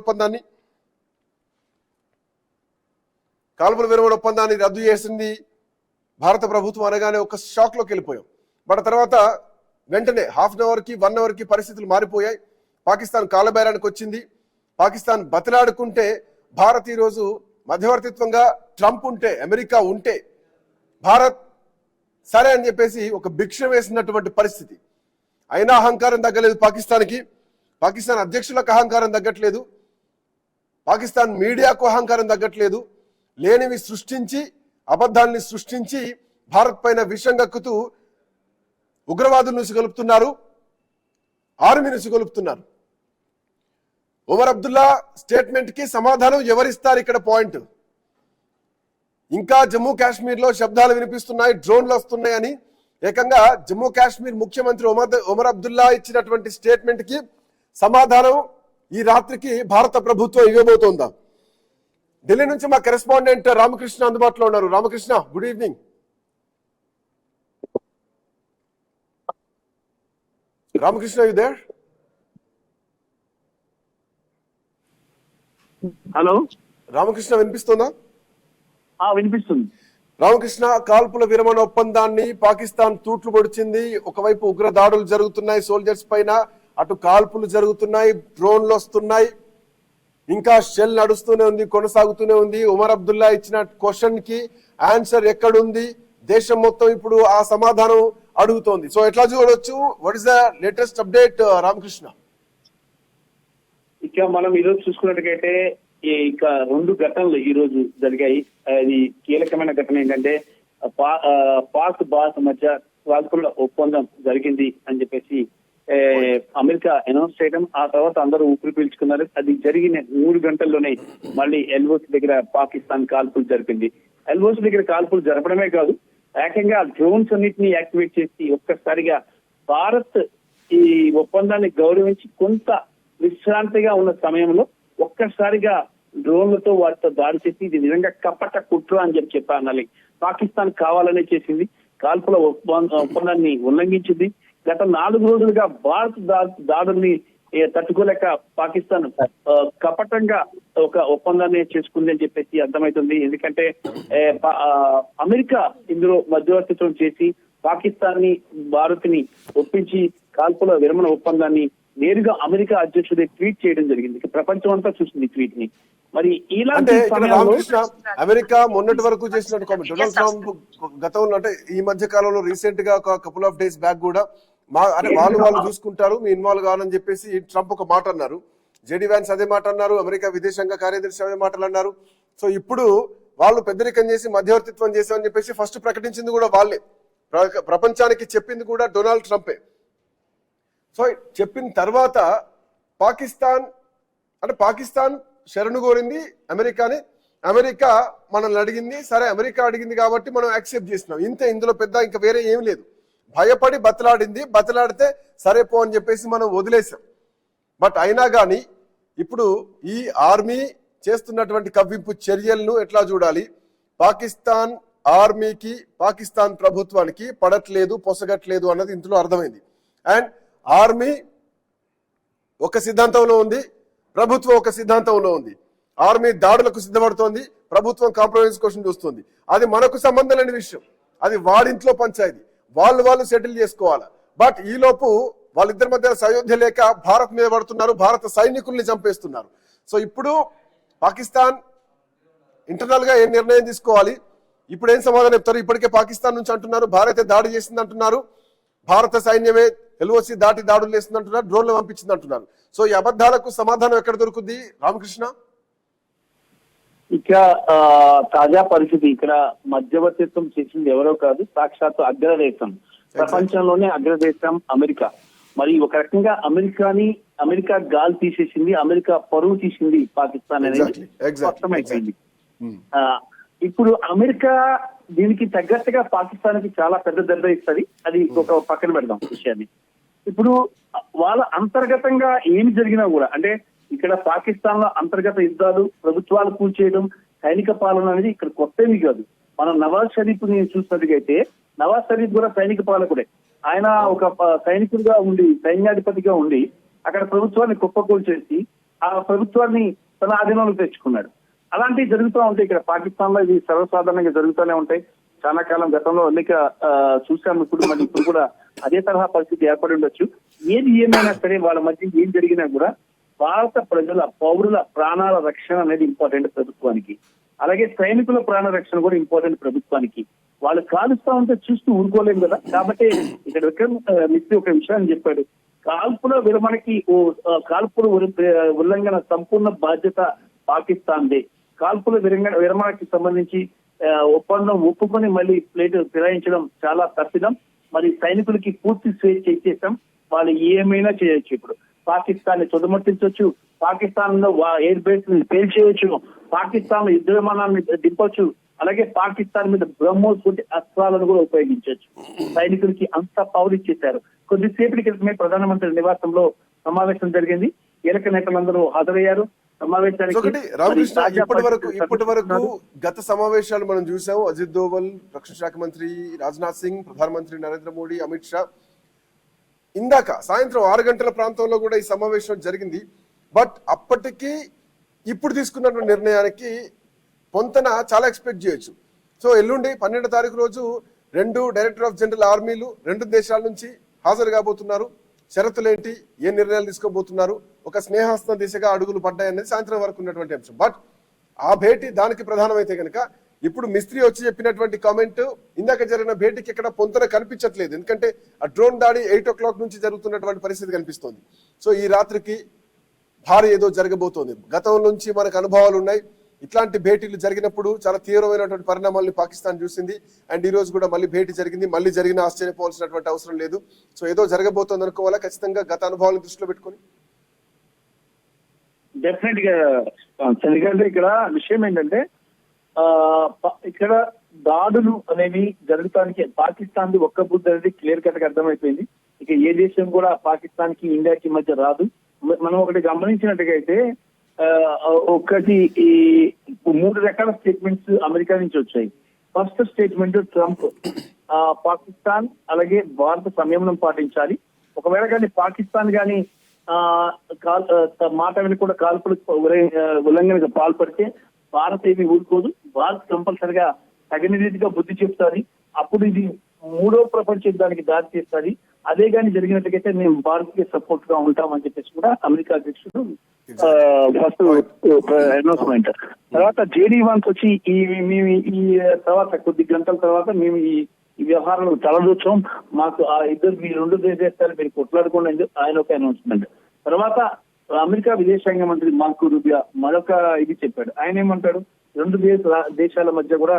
ఒప్పందాన్ని రద్దు చేసింది భారత ప్రభుత్వం అనగానే ఒక షాక్ లోకి వెళ్ళిపోయాం. బట్ తర్వాత వెంటనే హాఫ్ అన్ అవర్ కి 1 అవర్ కి పరిస్థితులు మారిపోయాయి. పాకిస్తాన్ కాలబేరానికి వచ్చింది. పాకిస్తాన్ బతిలాడుకుంటే భారత్ ఈరోజు మధ్యవర్తిత్వంగా ట్రంప్ ఉంటే, అమెరికా ఉంటే భారత్ సరే అని చెప్పేసి ఒక భిక్ష వేసినటువంటి పరిస్థితి. అయినా అహంకారం తగ్గలేదు పాకిస్తాన్కి. పాకిస్తాన్ అధ్యక్షులకు అహంకారం తగ్గట్లేదు. పాకిస్తాన్ మీడియాకు అహంకారం తగ్గట్లేదు. లేనివి సృష్టించి, అబద్ధాన్ని సృష్టించి భారత్ పైన విషం కక్కుతూ ఉగ్రవాదుల నుంచి కలుపుతున్నారు, ఆర్మీ నుంచి కలుపుతున్నారు. ఉమర్ అబ్దుల్లా స్టేట్మెంట్ కి సమాధానం ఎవరిస్తారు? ఇక్కడ పాయింట్. ఇంకా జమ్మూ కాశ్మీర్ లో శబ్దాలు వినిపిస్తున్నాయి, డ్రోన్లు వస్తున్నాయని ఏకంగా జమ్మూ కాశ్మీర్ ముఖ్యమంత్రి ఉమర్ అబ్దుల్లా ఇచ్చినటువంటి స్టేట్మెంట్ కి సమాధానం ఈ రాత్రికి భారత ప్రభుత్వం ఇవ్వబోతోందా? ఢిల్లీ నుంచి మా కరెస్పాండెంట్ రామకృష్ణ అందుబాటులో ఉన్నారు. Ramakrishna, good evening. రామకృష్ణ ఇదే హలో రామకృష్ణ వినిపిస్తుందా? వినిపిస్తుంది. రామకృష్ణ, కాల్పుల విరమణ ఒప్పందాన్ని పాకిస్తాన్ తూట్లు పొడిచింది. ఒకవైపు ఉగ్ర దాడులు జరుగుతున్నాయి సోల్జర్స్ పైన, అటు కాల్పులు జరుగుతున్నాయి, డ్రోన్లు వస్తున్నాయి, ఇంకా షెల్ నడుస్తూనే ఉంది, కొనసాగుతూనే ఉంది. ఉమర్ అబ్దుల్లా ఇచ్చిన క్వశ్చన్ కి ఆన్సర్ ఎక్కడుంది? దేశం మొత్తం ఇప్పుడు ఆ సమాధానం అడుగుతోంది. సో ఎట్లా చూడొచ్చు? What is the latest update Ramakrishna? ఇక మనం ఈరోజు చూసుకున్నట్టుగైతే ఇక 2 ఘటనలు ఈ రోజు జరిగాయి. అది కీలకమైన ఘటన ఏంటంటే పాక్ భారత్ మధ్య కాల్పుల ఒప్పందం జరిగింది అని చెప్పేసి అమెరికా అనౌన్స్ చేయడం, ఆ తర్వాత అందరూ ఊపిరి పీల్చుకున్నారు. అది జరిగిన 3 గంటల్లోనే మళ్ళీ ఎల్ఓసి దగ్గర పాకిస్తాన్ కాల్పులు జరిపింది. ఎల్ఓసి దగ్గర కాల్పులు జరపడమే కాదు, ఏకంగా డ్రోన్స్ అన్నింటినీ యాక్టివేట్ చేసి ఒక్కసారిగా భారత్ ఈ ఒప్పందాన్ని గౌరవించి కొంత విశ్రాంతిగా ఉన్న సమయంలో ఒక్కసారిగా డ్రోన్లతో వాటితో దాడి చేసి ఇది నిజంగా కపట కుట్ర అని చెప్పి అనాలి. పాకిస్తాన్ కావాలనే చేసింది, కాల్పుల ఒప్పందాన్ని ఉల్లంఘించింది. గత 4 రోజులుగా భారత్ దాడుల్ని తట్టుకోలేక పాకిస్తాన్ కపటంగా ఒక ఒప్పందాన్ని చేసుకుంది అని చెప్పేసి అర్థమవుతుంది. ఎందుకంటే అమెరికా ఇందులో మధ్యవర్తిత్వం చేసి పాకిస్తాన్ ని భారత్ ని ఒప్పించి కాల్పుల విరమణ ఒప్పందాన్ని నేరుగా అమెరికా అధ్యక్షుడు ట్వీట్ చేయడం జరిగింది. ప్రపంచం అంతా చూసింది ట్వీట్ ని. మరి ఇలాంటి రామకృష్ణ, అమెరికా మొన్నటి వరకు చేసినట్టు కామెంట్ డొనాల్డ్ ట్రంప్ గతంలో, అంటే ఈ మధ్య కాలంలో రీసెంట్ గా ఒక కపుల్ ఆఫ్ డేస్ బ్యాక్ కూడా అంటే వాళ్ళు చూసుకుంటారు, మీ ఇన్వాల్వ్ కావాలని చెప్పేసి ట్రంప్ ఒక మాట అన్నారు. జేడీ వ్యాన్స్ అదే మాట అన్నారు, అమెరికా విదేశాంగ కార్యదర్శి అదే మాటలు అన్నారు. సో ఇప్పుడు వాళ్ళు పెద్దరికం చేసి మధ్యవర్తిత్వం చేశామని చెప్పేసి ఫస్ట్ ప్రకటించింది కూడా వాళ్ళే, ప్రపంచానికి చెప్పింది కూడా డొనాల్డ్ ట్రంపే. సో చెప్పిన తర్వాత పాకిస్తాన్ శరణు కోరింది అమెరికాని, అమెరికా మనల్ని అడిగింది, సరే అమెరికా అడిగింది కాబట్టి మనం యాక్సెప్ట్ చేసినాం. ఇందులో పెద్ద ఇంకా వేరే ఏం లేదు. భయపడి బతలాడితే సరే పో అని చెప్పేసి మనం వదిలేసాం. బట్ అయినా కానీ ఇప్పుడు ఈ ఆర్మీ చేస్తున్నటువంటి కవ్వింపు చర్యలను ఎట్లా చూడాలి? పాకిస్తాన్ ఆర్మీకి, పాకిస్తాన్ ప్రభుత్వానికి పడట్లేదు, పొసగట్లేదు అన్నది ఇందులో అర్థమైంది. అండ్ ఆర్మీ ఒక సిద్ధాంతంలో ఉంది, ప్రభుత్వం ఒక సిద్ధాంతంలో ఉంది. ఆర్మీ దాడులకు సిద్ధపడుతోంది, ప్రభుత్వం కాంప్రమైజ్ కోసం చూస్తుంది. అది మనకు సంబంధం లేని విషయం, అది వాడింట్లో పంచాయతీ, వాళ్ళు సెటిల్ చేసుకోవాలి. బట్ ఈలోపు వాళ్ళిద్దరి మధ్య సయోధ్య లేక భారత్ మీద పడుతున్నారు, భారత సైనికుల్ని చంపేస్తున్నారు. సో ఇప్పుడు పాకిస్తాన్ ఇంటర్నల్ గా ఏం నిర్ణయం తీసుకోవాలి? ఇప్పుడు ఏం సమాధానం చెప్తారు? ఇప్పటికే పాకిస్తాన్ నుంచి అంటున్నారు భారతే దాడి చేసింది అంటున్నారు, భారత సైన్యమే ఎల్ఓసి దాటి దాడులు చేస్తుంది అంటున్నారు, డ్రోన్లు పంపించింది అంటున్నారు. సో ఈ అబద్ధాలకు సమాధానం ఎక్కడ దొరుకుతుంది రామకృష్ణ? ఇక తాజా పరిస్థితి ఇక్కడ మధ్యవర్తిత్వం చేసింది ఎవరో కాదు, సాక్షాత్తు అగ్రదేశం, ప్రపంచంలోనే అగ్రదేశం అమెరికా. మరి ఒక రకంగా అమెరికా గాలి తీసేసింది, అమెరికా పరువు తీసింది పాకిస్తాన్ అనేది స్పష్టమైపోయింది. ఇప్పుడు అమెరికా దీనికి తగ్గట్టుగా పాకిస్తాన్ కి చాలా పెద్ద దెబ్బ ఇస్తుంది. అది ఒక పక్కన పెడదాం విషయాన్ని. ఇప్పుడు వాళ్ళ అంతర్గతంగా ఏమి జరిగినా కూడా, అంటే ఇక్కడ పాకిస్తాన్ లో అంతర్గత యుద్ధాలు, ప్రభుత్వాలు కూల్చేయడం, సైనిక పాలన అనేది ఇక్కడ కొత్తేమీ కాదు. మనం నవాజ్ షరీఫ్ ని చూసినట్టుగైతే నవాజ్ షరీఫ్ కూడా సైనిక పాలకుడే. ఆయన ఒక సైనికుడిగా ఉండి, సైన్యాధిపతిగా ఉండి అక్కడ ప్రభుత్వాన్ని కుప్పకూల్చేసి ఆ ప్రభుత్వాన్ని తన ఆధీనంలో తెచ్చుకున్నాడు. అలాంటివి జరుగుతూ ఉంటాయి ఇక్కడ పాకిస్తాన్ లో, ఇది సర్వసాధారణంగా జరుగుతూనే ఉంటాయి. చాలా కాలం గతంలో అనేక చూసాము, ఇప్పుడు కూడా అదే తరహా పరిస్థితి ఏర్పడి ఉండొచ్చు. ఏది ఏమైనా సరే వాళ్ళ మధ్య ఏం జరిగినా కూడా భారత ప్రజల పౌరుల ప్రాణాల రక్షణ అనేది ఇంపార్టెంట్ ప్రభుత్వానికి, అలాగే సైనికుల ప్రాణ రక్షణ కూడా ఇంపార్టెంట్ ప్రభుత్వానికి. వాళ్ళు కాలుస్తా ఉంటే చూస్తూ ఊరుకోలేము కదా. కాబట్టి ఇక్కడ ఒక విషయాన్ని చెప్పాడు, కాల్పుల విరమణకి కాల్పుల ఉల్లంఘన సంపూర్ణ బాధ్యత పాకిస్తాన్దే. కాల్పుల విరమణకి సంబంధించి ఒప్పందం ఒప్పుకొని మళ్ళీ ప్లేట్ ఫిరాయించడం చాలా తప్పిదం. మరి సైనికులకి పూర్తి స్వేచ్ఛ ఇచ్చేసాం, వాళ్ళు ఏమైనా చేయొచ్చు. ఇప్పుడు పాకిస్తాన్ ని చుదమర్తించవచ్చు, పాకిస్తాన్ లో ఎయిర్ బేస్ ని ఫెయిల్ చేయొచ్చు, పాకిస్తాన్ లో యుద్ధ విమానాన్ని దింపొచ్చు, అలాగే పాకిస్తాన్ మీద బ్రహ్మోస్ వంటి అస్త్రాలను కూడా ఉపయోగించవచ్చు. సైనికులకి అంత పవర్ ఇచ్చేశారు. కొద్దిసేపటి క్రితమే ప్రధానమంత్రి నివాసంలో సమావేశం జరిగింది, కీలక నేతలందరూ హాజరయ్యారు సమావేశానికి. రామకృష్ణ, ఇప్పటి వరకు గత సమావేశాలు మనం చూసాము. అజిత్ దోవల్, రక్షణ శాఖ మంత్రి రాజ్నాథ్ సింగ్, ప్రధానమంత్రి నరేంద్ర మోడీ, అమిత్ షా, ఇందాక సాయంత్రం 6 గంటల ప్రాంతంలో కూడా ఈ సమావేశం జరిగింది. బట్ అప్పటికి ఇప్పుడు తీసుకున్నటువంటి నిర్ణయానికి పొంతన చాలా ఎక్స్పెక్ట్ చేయొచ్చు. సో ఎల్లుండి 12వ తారీఖు రోజు 2 డైరెక్టర్ ఆఫ్ జనరల్ ఆర్మీలు 2 దేశాల నుంచి హాజరు కాబోతున్నారు. షరతులేంటి, ఏ నిర్ణయాలు తీసుకోబోతున్నారు, ఒక స్నేహాస్తం దిశగా అడుగులు పడ్డాయనేది సాయంత్రం వరకు ఉన్నటువంటి అంశం. బట్ ఆ భేటీ దానికి ప్రధానమైతే కనుక ఇప్పుడు మిస్త్రీ వచ్చి చెప్పినటువంటి కామెంట్, ఇందాక జరిగిన భేటీకి ఎక్కడ పొంతన కనిపించట్లేదు. ఎందుకంటే ఆ డ్రోన్ దాడి 8 o'clock నుంచి జరుగుతున్నటువంటి పరిస్థితి కనిపిస్తోంది. సో ఈ రాత్రికి భారీ ఏదో జరగబోతోంది. గతం నుంచి మనకు అనుభవాలు ఉన్నాయి. ఇట్లాంటి భేటీలు జరిగినప్పుడు చాలా తీవ్రమైనటువంటి పరిణామాలను పాకిస్తాన్ చూసింది. అండ్ ఈ రోజు కూడా మళ్ళీ భేటీ జరిగింది. మళ్ళీ జరిగిన ఆశ్చర్యపోవాల్సినటువంటి అవసరం లేదు. సో ఏదో జరగబోతోంది అనుకోవాలా ఖచ్చితంగా గత అనుభవాలను దృష్టిలో పెట్టుకొని? డెఫినెట్ గా ఎందుకంటే ఇక్కడ విషయం ఏంటంటే ఇక్కడ దాడులు అనేవి జరగటానికి పాకిస్తాన్ ది ఒక్క బుద్ధి అనేది క్లియర్ కట్ గా అర్థమైపోయింది. ఇక ఏ దేశం కూడా పాకిస్తాన్ కి ఇండియాకి మధ్య రాదు. మనం ఒకటి గమనించినట్టుగా అయితే ఒకటి ఈ 3 రకాల స్టేట్మెంట్స్ అమెరికా నుంచి వచ్చాయి. ఫస్ట్ స్టేట్మెంట్ ట్రంప్ పాకిస్తాన్ అలాగే భారత సంయమనం పాటించాలి, ఒకవేళ కానీ పాకిస్తాన్ కానీ మాట విని కూడా కాల్పులకు ఉల్లంఘనకు పాల్పడితే భారత్ ఏమి ఊరుకోదు, భారత్ కంపల్సరిగా తగిన రీతిగా బుద్ధి చెప్తాది, అప్పుడు ఇది 3వ ప్రపంచ యుద్ధానికి దారి తీస్తుంది. అదే కానీ జరిగినట్లయితే మేము భారత్ కి సపోర్ట్ గా ఉంటామని చెప్పేసి కూడా అమెరికా అధ్యక్షుడు ఫస్ట్ అనౌన్స్మెంట్. తర్వాత జేడీ వాన్స్ వచ్చి ఈ తర్వాత కొద్ది గంటల తర్వాత మేము ఈ వ్యవహారాలు తలదూర్చాం, మాకు ఆ ఇద్దరు మీ 2 దేశాలు మీరు కొట్లాడుకోండి ఆయన ఒక అనౌన్స్మెంట్. తర్వాత అమెరికా విదేశాంగ మంత్రి మార్కో రూబియో మరొక ఇది చెప్పాడు. ఆయన ఏమంటాడు, 2 దేశాల మధ్య కూడా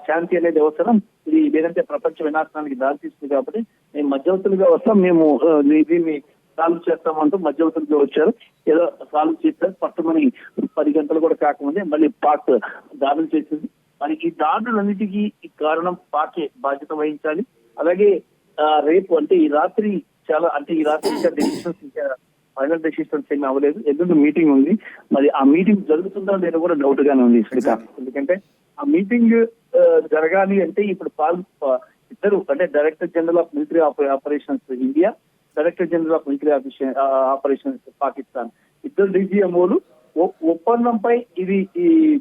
శాంతి అనేది అవసరం, ఇది లేదంటే ప్రపంచ వినాశనానికి దారితీస్తుంది కాబట్టి మేము మధ్యవర్తులుగా వస్తాం, మేము దీన్ని సాల్వ్ చేస్తామంటూ మధ్యవర్తులుగా వచ్చారు. ఏదో సాల్వ్ చేస్తారు, పట్టుమని 10 గంటలు కూడా కాకముందే మళ్ళీ పాక్ దాడులు చేసింది. మరి ఈ దాడులన్నిటికీ కారణం పాకే బాధ్యత వహించాలి. అలాగే రేపు అంటే ఈ రాత్రి ఇంకా డెసిషన్స్ ఇంకా ఫైనల్ డెసిషన్స్ ఏమి అవ్వలేదు. ఎదురు మీటింగ్ ఉంది, మరి ఆ మీటింగ్ జరుగుతుందో లేదో కూడా డౌట్ గానే ఉంది శ్రీకాంత్. ఎందుకంటే ఆ మీటింగ్ జరగాలి అంటే ఇప్పుడు ఇద్దరు అంటే director general of military operations India, director general of military operations Pakistan, ఇద్దరు డీజీఎంఓలు ఒప్పందంపై ఇది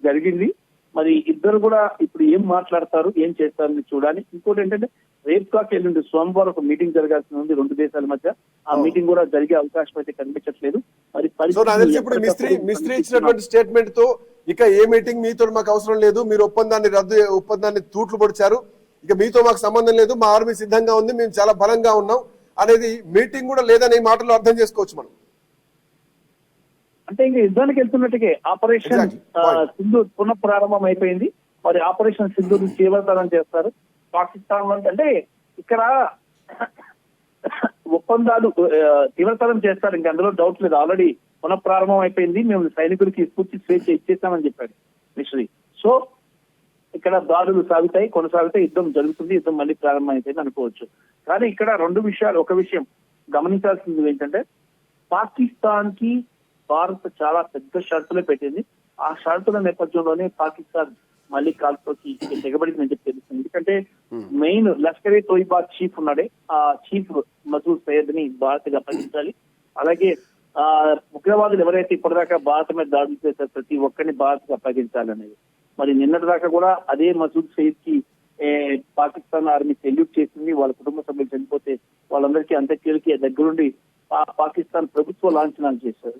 జరిగింది. మరి ఇద్దరు కూడా ఇప్పుడు ఏం మాట్లాడతారు, ఏం చేస్తారని చూడాలి. ఇంకోటి ఏంటంటే రేపు కాక ఎల్లుండి సోమవారం ఒక మీటింగ్ జరగాల్సి ఉంది 2 దేశాల మధ్య. ఆ మీటింగ్ కూడా జరిగే అవకాశం అయితే కనిపించట్లేదు. మరి ఇప్పుడు మిస్త్రీ ఇచ్చినటువంటి స్టేట్మెంట్ తో ఇక ఏ మీటింగ్ మీతో మాకు అవసరం లేదు, మీరు ఒప్పందాన్ని తూట్లు పొడిచారు, ఇక మీతో మాకు సంబంధం లేదు, మా ఆర్మీ సిద్ధంగా ఉంది, మేము చాలా బలంగా ఉన్నాం అనేది మీటింగ్ కూడా లేదనే మాటలు అర్థం చేసుకోవచ్చు మనం. అంటే ఇంకా యుద్ధానికి వెళ్తున్నట్టుగా ఆపరేషన్ సింధూర్ పునః ప్రారంభం అయిపోయింది. మరి ఆపరేషన్ సింధూర్ తీవ్రతరం చేస్తారు పాకిస్తాన్ అంటే ఇక్కడ ఒప్పందాలు తీవ్రతరం చేస్తారు, ఇంకా అందులో డౌట్ లేదు. ఆల్రెడీ పునః ప్రారంభం అయిపోయింది, మేము సైనికులకి పూర్తి స్వేచ్ఛ ఇచ్చేస్తామని చెప్పాడు మిశ్రీ. సో ఇక్కడ దాడులు కొనసాగుతాయి, యుద్ధం జరుగుతుంది, యుద్ధం మళ్ళీ ప్రారంభం అయిపోయింది అనుకోవచ్చు. కానీ ఇక్కడ 2 విషయాలు, ఒక విషయం గమనించాల్సింది ఏంటంటే పాకిస్తాన్ కి భారత్ చాలా పెద్ద షరతులే పెట్టింది. ఆ షరతుల నేపథ్యంలోనే పాకిస్తాన్ మళ్ళీ కాల్పుకి తెగబడిందని చెప్పి తెలుస్తుంది. ఎందుకంటే మెయిన్ లష్కరే తోయిబా చీఫ్ ఉన్నాడే, ఆ చీఫ్ మసూద్ సయ్యద్ ని భారత్ గా అప్పగించాలి. అలాగే ఉగ్రవాదులు ఎవరైతే ఇప్పటిదాకా భారత్ మీద దాడులు చేశారు ప్రతి ఒక్కరిని భారత్ గా అప్పగించాలనేది. మరి నిన్నటి దాకా కూడా అదే మసూద్ సయ్యద్ కి పాకిస్తాన్ ఆర్మీ సెల్యూట్ చేసింది. వాళ్ళ కుటుంబ సభ్యులు చనిపోతే వాళ్ళందరికీ అంత్యక్రియలకి దగ్గరుండి పాకిస్తాన్ ప్రభుత్వ లాంఛనాలు చేశారు.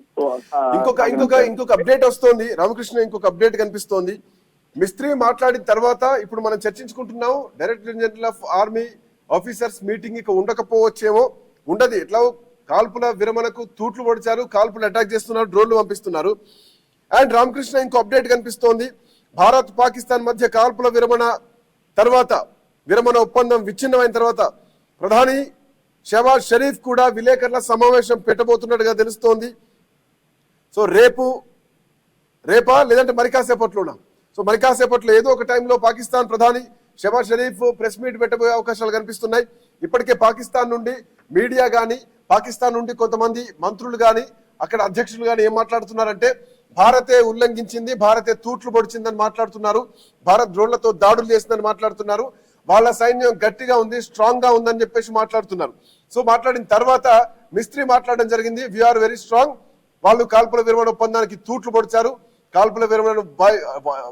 ఇంకొక అప్డేట్ వస్తోంది రామకృష్ణ, ఇంకొక అప్డేట్ కనిపిస్తోంది. మిస్త్రీ మాట్లాడిన తర్వాత ఇప్పుడు మనం చర్చించుకుంటున్నాం director general of army officers meeting ఇక ఉండకపోవచ్చేమో, ఉండదు. ఎట్లా కాల్పుల విరమణకు తూట్లు పొడిచారు, కాల్పులు అటాక్ చేస్తున్నారు, డ్రోన్లు పంపిస్తున్నారు. అండ్ రామకృష్ణ ఇంకో అప్డేట్ కనిపిస్తోంది, భారత్ పాకిస్తాన్ మధ్య కాల్పుల విరమణ ఒప్పందం విచ్ఛిన్నమైన తర్వాత ప్రధాని షహబాజ్ షరీఫ్ కూడా విలేకరుల సమావేశం పెట్టబోతున్నట్టుగా తెలుస్తోంది. సో రేపా లేదంటే మరి కాసేపట్లోనా? సో మరి కాసేపట్లో ఏదో ఒక టైంలో పాకిస్తాన్ ప్రధాని షహబాజ్ షరీఫ్ ప్రెస్ మీట్ పెట్టబోయే అవకాశాలు కనిపిస్తున్నాయి. ఇప్పటికే పాకిస్తాన్ నుండి మీడియా గాని, పాకిస్తాన్ నుండి కొంతమంది మంత్రులు గాని, అక్కడ అధ్యక్షులు గాని ఏం మాట్లాడుతున్నారంటే భారతే ఉల్లంఘించింది, భారతే తూట్లు పొడిచిందని మాట్లాడుతున్నారు, భారత్ డ్రోన్లతో దాడులు చేసిందని మాట్లాడుతున్నారు, వాళ్ళ సైన్యం గట్టిగా ఉంది, స్ట్రాంగ్ గా ఉందని చెప్పేసి మాట్లాడుతున్నారు. సో మాట్లాడిన తర్వాత మిస్త్రీ మాట్లాడడం జరిగింది. వీఆర్ వెరీ స్ట్రాంగ్, వాళ్ళు కాల్పుల విరమణ ఒప్పందానికి తూట్లు పొడిచారు, కాల్పుల విరమణను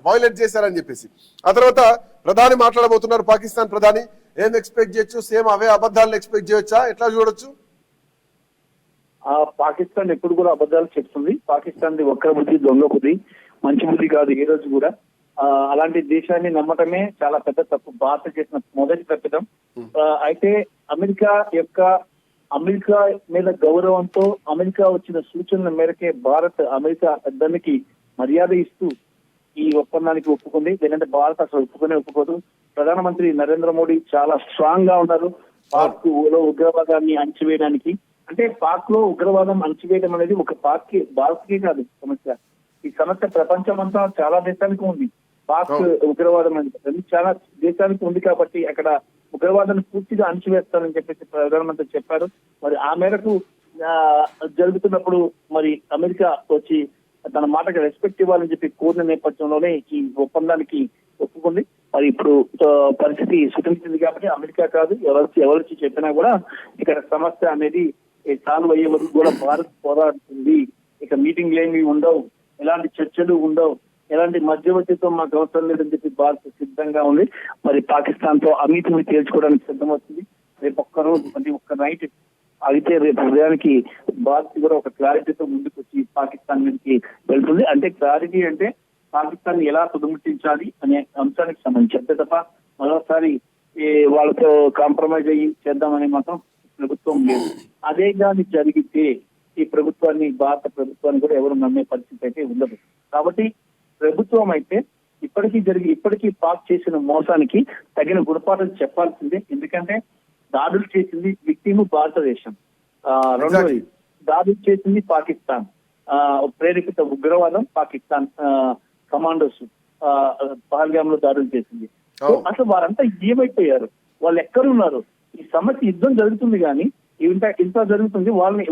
వైలేట్ చేశారని చెప్పేసి. ఆ తర్వాత ప్రధాని మాట్లాడబోతున్నారు. పాకిస్తాన్ ప్రధాని ఏం ఎక్స్పెక్ట్ చేయొచ్చు? సేమ్ అవే అబద్ధాలను ఎక్స్పెక్ట్ చేయొచ్చా? ఎట్లా చూడొచ్చు? పాకిస్తాన్ ఎప్పుడు కూడా అబద్ధాలు చెప్తుంది. పాకిస్తాన్ ఒక్క బుద్ధి, దొంగ బుద్ధి, మంచి బుద్ధి కాదు ఏ రోజు కూడా. అలాంటి దేశాన్ని నమ్మటమే చాలా పెద్ద తప్పు, భారత చేసిన మొదటి తప్పిదం. అయితే అమెరికా మీద గౌరవంతో అమెరికా వచ్చిన సూచనల మేరకే భారత్ అమెరికా పెద్దనికి మర్యాద ఇస్తూ ఈ ఒప్పందానికి ఒప్పుకుంది. లేదంటే భారత్ అసలు ఒప్పుకోదు. ప్రధానమంత్రి నరేంద్ర మోడీ చాలా స్ట్రాంగ్ గా ఉన్నారు పాక్ లో ఉగ్రవాదాన్ని అణచివేయడానికి. అంటే పాక్ లో ఉగ్రవాదం అణచివేయడం అనేది ఒక భారత్కే కాదు సమస్య. ఈ సమస్య ప్రపంచం అంతా చాలా దేశానికి ఉంది. పాక్ ఉగ్రవాదం అనేది చాలా దేశానికి ఉంది కాబట్టి అక్కడ ఉగ్రవాదాన్ని పూర్తిగా అణచివేస్తారని చెప్పేసి ప్రధానమంత్రి చెప్పారు. మరి ఆ మేరకు జరుగుతున్నప్పుడు మరి అమెరికా వచ్చి తన మాటకి రెస్పెక్ట్ ఇవ్వాలని చెప్పి కోరిన నేపథ్యంలోనే ఈ ఒప్పందానికి ఒప్పుకుంది. మరి ఇప్పుడు పరిస్థితి సుఖించింది కాబట్టి అమెరికా కాదు ఎవరొచ్చి చెప్పినా కూడా ఇక్కడ సమస్య అనేది సాల్వ్ అయ్యే వరకు కూడా భారత్ పోరాడుతుంది. ఇక మీటింగ్లు ఏమి ఉండవు, ఎలాంటి చర్చలు ఉండవు, ఎలాంటి మధ్యవర్తిత్వం మాకు అవసరం లేదని చెప్పి భారత్ సిద్ధంగా ఉంది. మరి పాకిస్తాన్ తో అమీతుని తేల్చుకోవడానికి సిద్ధమవుతుంది. రేపు ఒక్క నైట్ అయితే రేపు ఉదయానికి భారత్ కూడా ఒక క్లారిటీతో ముందుకు వచ్చి పాకిస్తాన్ మీదకి వెళ్తుంది. అంటే క్లారిటీ అంటే పాకిస్తాన్ ఎలా తుదముట్టించాలి అనే అంశానికి సంబంధించి, అంతే తప్ప మరోసారి వాళ్ళతో కాంప్రమైజ్ అయ్యి చేద్దామని మాత్రం ప్రభుత్వం లేదు. అదే కానీ జరిగితే ఈ ప్రభుత్వాన్ని, భారత ప్రభుత్వాన్ని కూడా ఎవరు నమ్మే పరిస్థితి అయితే ఉండదు. కాబట్టి ప్రభుత్వం అయితే ఇప్పటికీ పాక్ చేసిన మోసానికి తగిన గుణపాఠం చెప్పాల్సిందే. ఎందుకంటే దాడులు చేసింది విక్టిమ్ భారతదేశం, రెండోది దాడులు చేసింది పాకిస్తాన్, ప్రేరేపిత ఉగ్రవాదం పాకిస్తాన్ కమాండోస్ పహల్గామ్ లో దాడులు చేసింది. అసలు వారంతా ఏమైపోయారు? వాళ్ళు ఎక్కడున్నారు? ఈ సమస్య యుద్ధం జరుగుతుంది కానీ ఇంత జరుగుతుంది,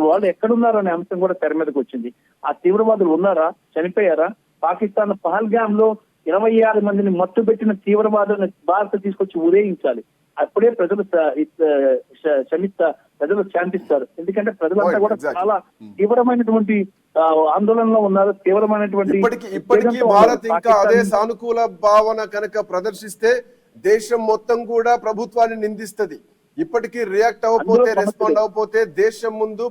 వాళ్ళు ఎక్కడున్నారు అనే అంశం కూడా తెర మీదకి వచ్చింది. ఆ తీవ్రవాదులు ఉన్నారా? చనిపోయారా? పాకిస్తాన్ పహల్గామ్ లో 26 మందిని మత్తు పెట్టిన తీవ్రవాదులను భారత్ తీసుకొచ్చి ఉరేయించాలి. అప్పుడే ప్రజలు శాంతిస్తారు. ఎందుకంటే ప్రజలంతా కూడా చాలా తీవ్రమైనటువంటి ఆందోళనలో ఉన్నారు. తీవ్రమైనటువంటి ఇప్పటికీ భారత్ ఇంకా అదే సానుకూల భావన కనుక ప్రదర్శిస్తే దేశం మొత్తం కూడా ప్రభుత్వాన్ని నిందిస్తుంది. ఇప్పటికీ రియాక్ట్ అవ్వకపోతే, రెస్పాండ్ అవ్వకపోతే దేశం ముందు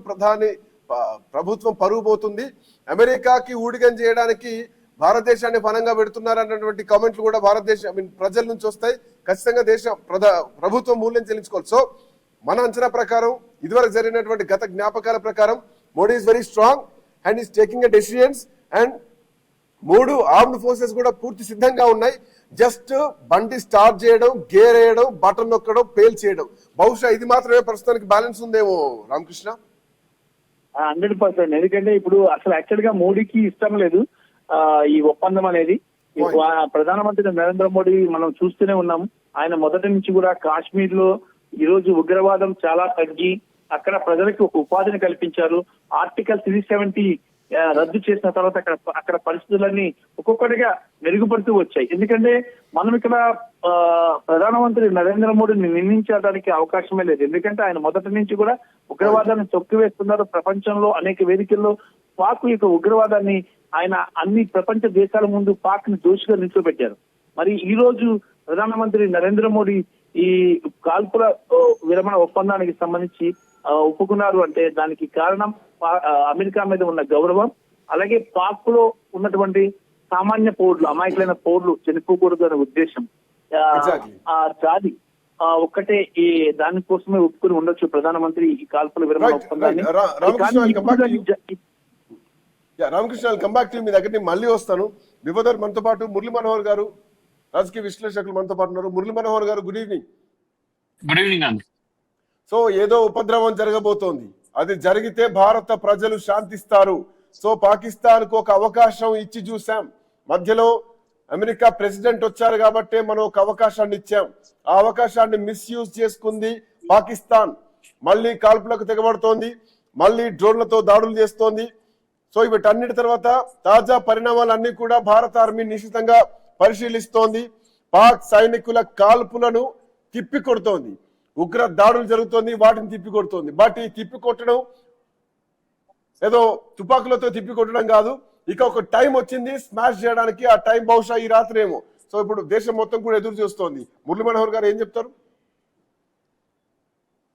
ప్రభుత్వం పరుగు పోతుంది. అమెరికాకి ఊడిగం చేయడానికి భారతదేశాన్ని పనంగా పెడుతున్నారన్నటువంటి కామెంట్లు కూడా ప్రజల నుంచి వస్తాయి. ఖచ్చితంగా ప్రభుత్వం మూల్యం చెల్లించుకోవాలి. సో మన అంచనా ప్రకారం, ఇదివరకు జరిగినటువంటి గత జ్ఞాపకాల ప్రకారం Modi is very strong and is taking a decisions. And 3 armed forces కూడా పూర్తి సిద్ధంగా ఉన్నాయి. జస్ట్ బండి స్టార్ట్ చేయడం, గేర్ వేయడం, బటన్ నొక్కడం, పేల్ చేయడం. బహుశా ఇది మాత్రమే ప్రస్తుతానికి బ్యాలెన్స్ ఉందేమో రామకృష్ణ. 100%. ఎందుకంటే ఇప్పుడు అసలు యాక్చువల్ గా మోడీకి ఇష్టం లేదు ఈ ఒప్పందం అనేది. ప్రధానమంత్రి నరేంద్ర మోడీ మనం చూస్తూనే ఉన్నాము. ఆయన మొదటి నుంచి కూడా కాశ్మీర్ లో ఈ రోజు ఉగ్రవాదం చాలా తగ్గి అక్కడ ప్రజలకు ఒక ఉపాధిని కల్పించారు. ఆర్టికల్ 370 రద్దు చేసిన తర్వాత అక్కడ పరిస్థితులన్నీ ఒక్కొక్కటిగా మెరుగుపడుతూ వచ్చాయి. ఎందుకంటే మనం ఇక్కడ ప్రధానమంత్రి నరేంద్ర మోడీని నిందించడానికి అవకాశమే లేదు. ఎందుకంటే ఆయన మొదటి నుంచి కూడా ఉగ్రవాదాన్ని తొక్కివేస్తున్నారు. ప్రపంచంలో అనేక వేదికల్లో పాక్ యొక్క ఉగ్రవాదాన్ని ఆయన అన్ని ప్రపంచ దేశాల ముందు పాక్ ని దోషిగా నిలిచిపెట్టారు. మరి ఈ రోజు ప్రధానమంత్రి నరేంద్ర మోడీ ఈ కాల్పుల విరమణ ఒప్పందానికి సంబంధించి ఒప్పుకున్నారు అంటే దానికి కారణం అమెరికా మీద ఉన్న గౌరవం, అలాగే పాక్ లో ఉన్నటువంటి సామాన్య పౌరులు, అమాయకులైన పౌరులు చనిపోకూడదు అనే ఉద్దేశం. ఆ జాతి ఒక్కటే ఈ దానికోసమే ఒప్పుకుని ఉండొచ్చు ప్రధానమంత్రి ఈ కాల్పుల విరమణ ఒప్పందాన్ని. Ramakrishna, come back to me దగ్గర మళ్ళీ వస్తాను. బిఫోర్ మనతో పాటు మురళీ మనోహర్ గారు, రాజకీయ విశ్లేషకులు మనతో పాటు ఉన్నారు. మురళీ మనోహర్ గారు, గుడ్ ఈవినింగ్. గుడ్ ఈవినింగ్ అండి. సో ఏదో ఉపద్రవం జరగబోతోంది, అది జరిగితే భారత ప్రజలు శాంతిస్తారు. సో పాకిస్తాన్ కు ఒక అవకాశం ఇచ్చి చూసాం. మధ్యలో అమెరికా ప్రెసిడెంట్ వచ్చారు కాబట్టి మనం ఒక అవకాశాన్ని ఇచ్చాం. ఆ అవకాశాన్ని మిస్యూజ్ చేసుకుంది పాకిస్తాన్. మళ్ళీ కాల్పులకు తెగబడుతోంది, మళ్ళీ డ్రోన్లతో దాడులు చేస్తోంది. సో వీటన్నిటి తర్వాత తాజా పరిణామాలన్నీ కూడా భారత ఆర్మీ నిశితంగా పరిశీలిస్తోంది. పాక్ సైనికుల కాల్పులను తిప్పికొడుతోంది. ఉగ్ర దాడులు జరుగుతోంది, వాటిని తిప్పికొడుతోంది. బట్ ఈ తిప్పికొట్టడం ఏదో తుపాకులతో తిప్పికొట్టడం కాదు, ఇక ఒక టైం వచ్చింది స్మాష్ చేయడానికి. ఆ టైం బహుశా ఈ రాత్రి ఏమో. సో ఇప్పుడు దేశం మొత్తం కూడా ఎదురు చూస్తోంది. మురళీ మనోహర్ గారు ఏం చెప్తారు?